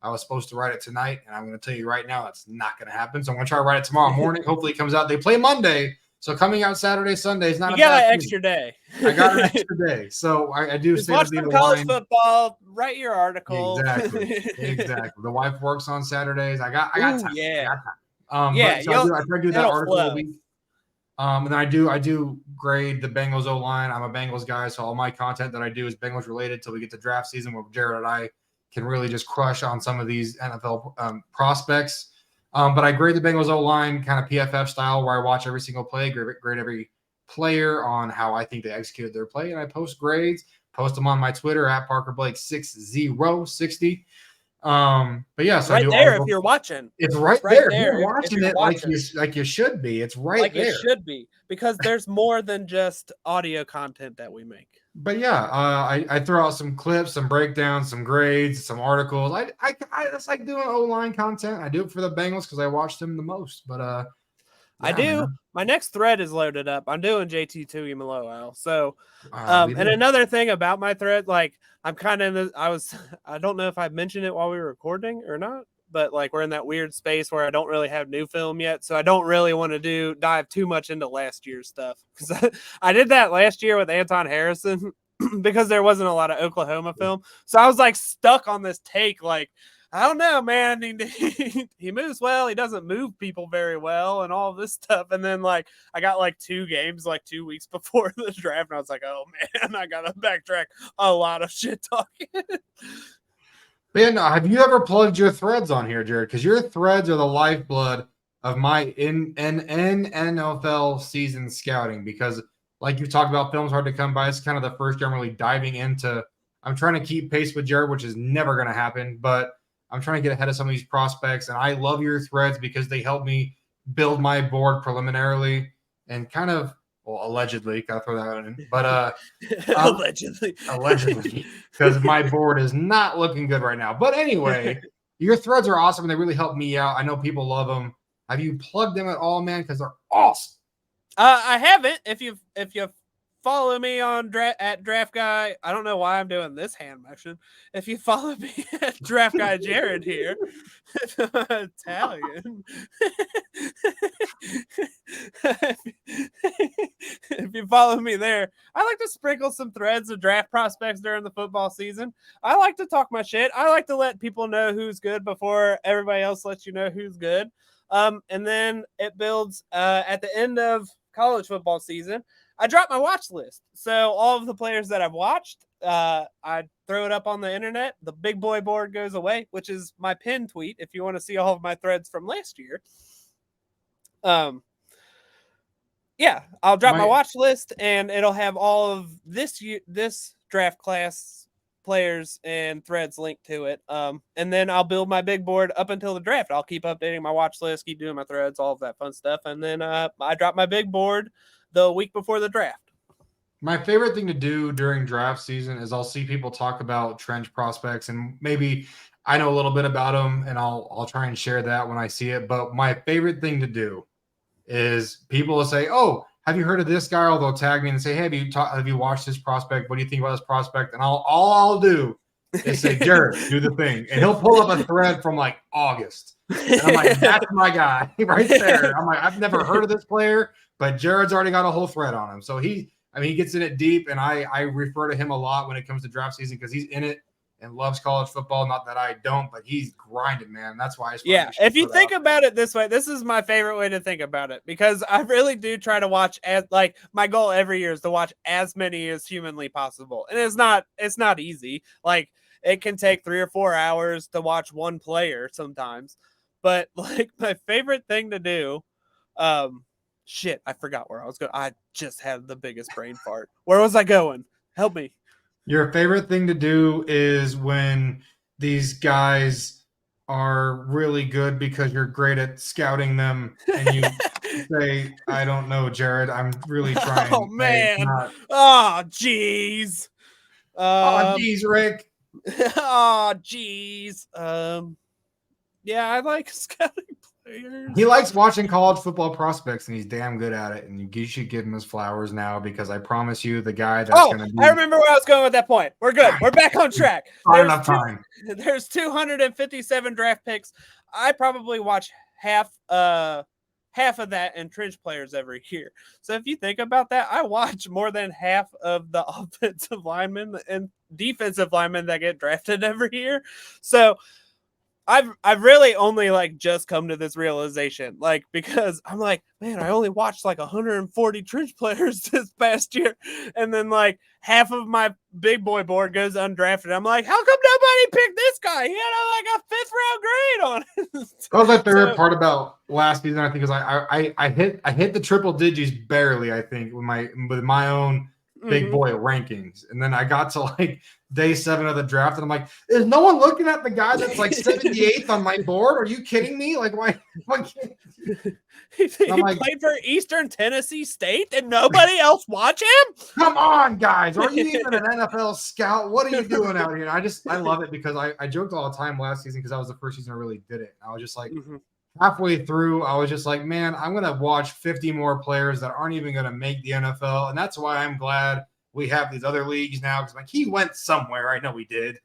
I was supposed to write it tonight, and I'm going to tell you right now that's not going to happen. So I'm going to try to write it tomorrow morning. Hopefully it comes out. They play Monday, so coming out Saturday, Sunday is not a bad thing. You got an extra day. I got an extra day. So I do Just watch some college football, write your article. Exactly. The wife works on Saturdays. I got time. Yeah. I try to do that article a week. And then I do grade the Bengals O-line. I'm a Bengals guy, so all my content that I do is Bengals related till we get to draft season where Jared and I can really just crush on some of these NFL prospects. But I grade the Bengals O-line kind of PFF style where I watch every single play, grade every player on how I think they executed their play, and I post grades, post them on my Twitter at ParkerBlake6060. But yeah, so right there if you're watching. It's right there. If you're watching it like you should be. It's right like there. It should be, because there's more than just audio content that we make. But yeah, I throw out some clips, some breakdowns, some grades, some articles. I it's like doing O-line content. I do it for the Bengals because I watch them the most. But I do. Man. My next thread is loaded up. I'm doing JT Tuimoloau. So, and another thing about my thread, like I'm kind of I don't know if I mentioned it while we were recording or not, but like we're in that weird space where I don't really have new film yet. So I don't really want to dive too much into last year's stuff. Because I did that last year with Anton Harrison because there wasn't a lot of Oklahoma film. So I was like stuck on this take. Like I don't know, man. He moves well. He doesn't move people very well and all this stuff. And then, like, I got, like, 2 games, like, 2 weeks before the draft. And I was like, oh, man, I got to backtrack a lot of shit talking. Man, have you ever plugged your threads on here, Jared? Because your threads are the lifeblood of my in NFL season scouting. Because, like you talked about, film's hard to come by. It's kind of the first year I'm really diving into. I'm trying to keep pace with Jared, which is never going to happen. But I'm trying to get ahead of some of these prospects. And I love your threads because they help me build my board preliminarily and kind of, well, allegedly, gotta throw that in. But allegedly, because my board is not looking good right now. But anyway, your threads are awesome and they really help me out. I know people love them. Have you plugged them at all, man? Because they're awesome. I haven't. If you follow me on at Draft Guy, I don't know why I'm doing this hand motion. If you follow me at Draft Guy Jared here, Italian. If you follow me there, I like to sprinkle some threads of draft prospects during the football season. I like to talk my shit. I like to let people know who's good before everybody else lets you know who's good. And then it builds at the end of college football season. I drop my watch list. So all of the players that I've watched, I throw it up on the internet. The big boy board goes away, which is my pin tweet if you want to see all of my threads from last year. Yeah, I'll drop my watch list and it'll have all of this draft class players and threads linked to it. And then I'll build my big board up until the draft. I'll keep updating my watch list, keep doing my threads, all of that fun stuff. And then I drop my big board the week before the draft. My favorite thing to do during draft season is I'll see people talk about trench prospects and maybe I know a little bit about them and I'll try and share that when I see it. But my favorite thing to do is people will say, oh, have you heard of this guy? Or they'll tag me and say, hey, have you watched this prospect? What do you think about this prospect? And all I'll do is say, Jared, do the thing. And he'll pull up a thread from like August. And I'm like, that's my guy right there. I'm like, I've never heard of this player, but Jared's already got a whole thread on him. So he gets in it deep. And I refer to him a lot when it comes to draft season because he's in it and loves college football. Not that I don't, but he's grinding, man. That's why. If you think about it this way, this is my favorite way to think about it because I really do try to watch my goal every year is to watch as many as humanly possible. And it's not easy. Like it can take 3 or 4 hours to watch one player sometimes, but like my favorite thing to do, shit, I forgot where I was going. I just had the biggest brain fart. Where was I going? Help me. Your favorite thing to do is when these guys are really good because you're great at scouting them and you say, I don't know, Jared, I'm really trying. Oh, man. Oh, jeez. Oh, jeez, Rick. Oh, jeez. Yeah, I like scouting players. He likes watching college football prospects, and he's damn good at it. And you should give him his flowers now because I promise you, the guy that's going to be. I remember where I was going with that point. We're good. We're back on track. Not enough time. There's 257 draft picks. I probably watch half of that in trench players every year. So if you think about that, I watch more than half of the offensive linemen and defensive linemen that get drafted every year. So I've really only like just come to this realization, like because I'm like, man, I only watched like 140 trench players this past year, and then like half of my big boy board goes undrafted. I'm like, how come nobody picked this guy? He had like a 5th round grade on it. That was my favorite part about last season. I think is I hit the triple digits barely. I think with my own big boy rankings, and then I got to like day 7 of the draft, and I'm like, is no one looking at the guy that's like 78th on my board? Are you kidding me? Like, why he played for Eastern Tennessee State, and nobody else watch him? Come on, guys! Are you even an NFL scout? What are you doing out here? I love it because I joked all the time last season because that was the first season I really did it. I was just like. Halfway through, I was just like, man, I'm going to watch 50 more players that aren't even going to make the NFL. And that's why I'm glad we have these other leagues now. Because like he went somewhere. I know he did.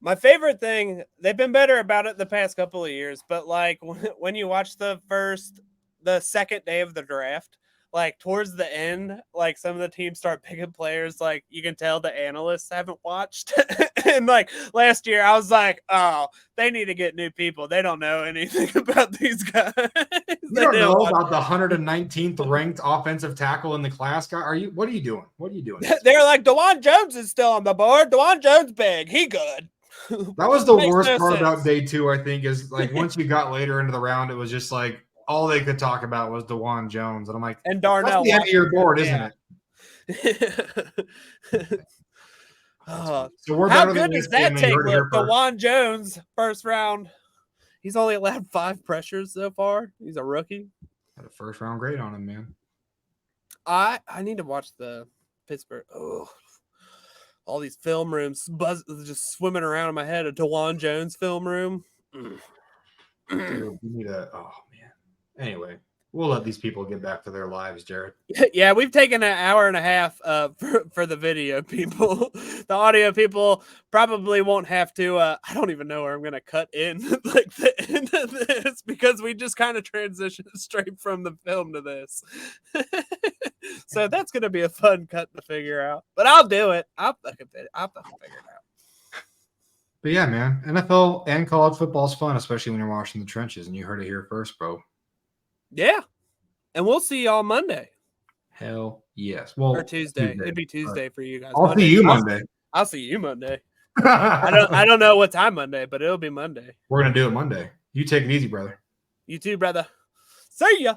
My favorite thing, they've been better about it the past couple of years. But like when you watch the second day of the draft, like towards the end, like some of the teams start picking players, like you can tell the analysts haven't watched. And like last year, I was like, oh, they need to get new people. They don't know anything about these guys. You don't know about the 119th ranked offensive tackle in the class, guy. What are you doing? What are you doing? They're like, DeJuan Jones is still on the board. DeJuan Jones big. He good. That was the worst part about day 2, I think, is like once you got later into the round, it was just like all they could talk about was DeJuan Jones. And I'm like, and Darnell. That's the end of your board, isn't it? So we're how good does that take? Look, DeJuan Jones, first round. He's only allowed 5 pressures so far. He's a rookie. Had a first round grade on him, man. I need to watch the Pittsburgh. Oh, all these film rooms just swimming around in my head. A DeJuan Jones film room. Dude, we need a. Oh man. Anyway, we'll let these people get back to their lives, Jared. Yeah, we've taken an hour and a half for the video people. The audio people probably won't have to. I don't even know where I'm going to cut in like the end of this because we just kind of transitioned straight from the film to this. So that's going to be a fun cut to figure out. But I'll do it. I'll fucking figure it out. But yeah, man, NFL and college football is fun, especially when you're watching the trenches. And you heard it here first, bro. Yeah. And we'll see y'all Monday. Hell yes. Well, or Tuesday. It'd be Tuesday for you guys. I'll see you Monday. I'll see you Monday. I don't know what time Monday, but it'll be Monday. We're gonna do it Monday. You take it easy, brother. You too, brother. See ya.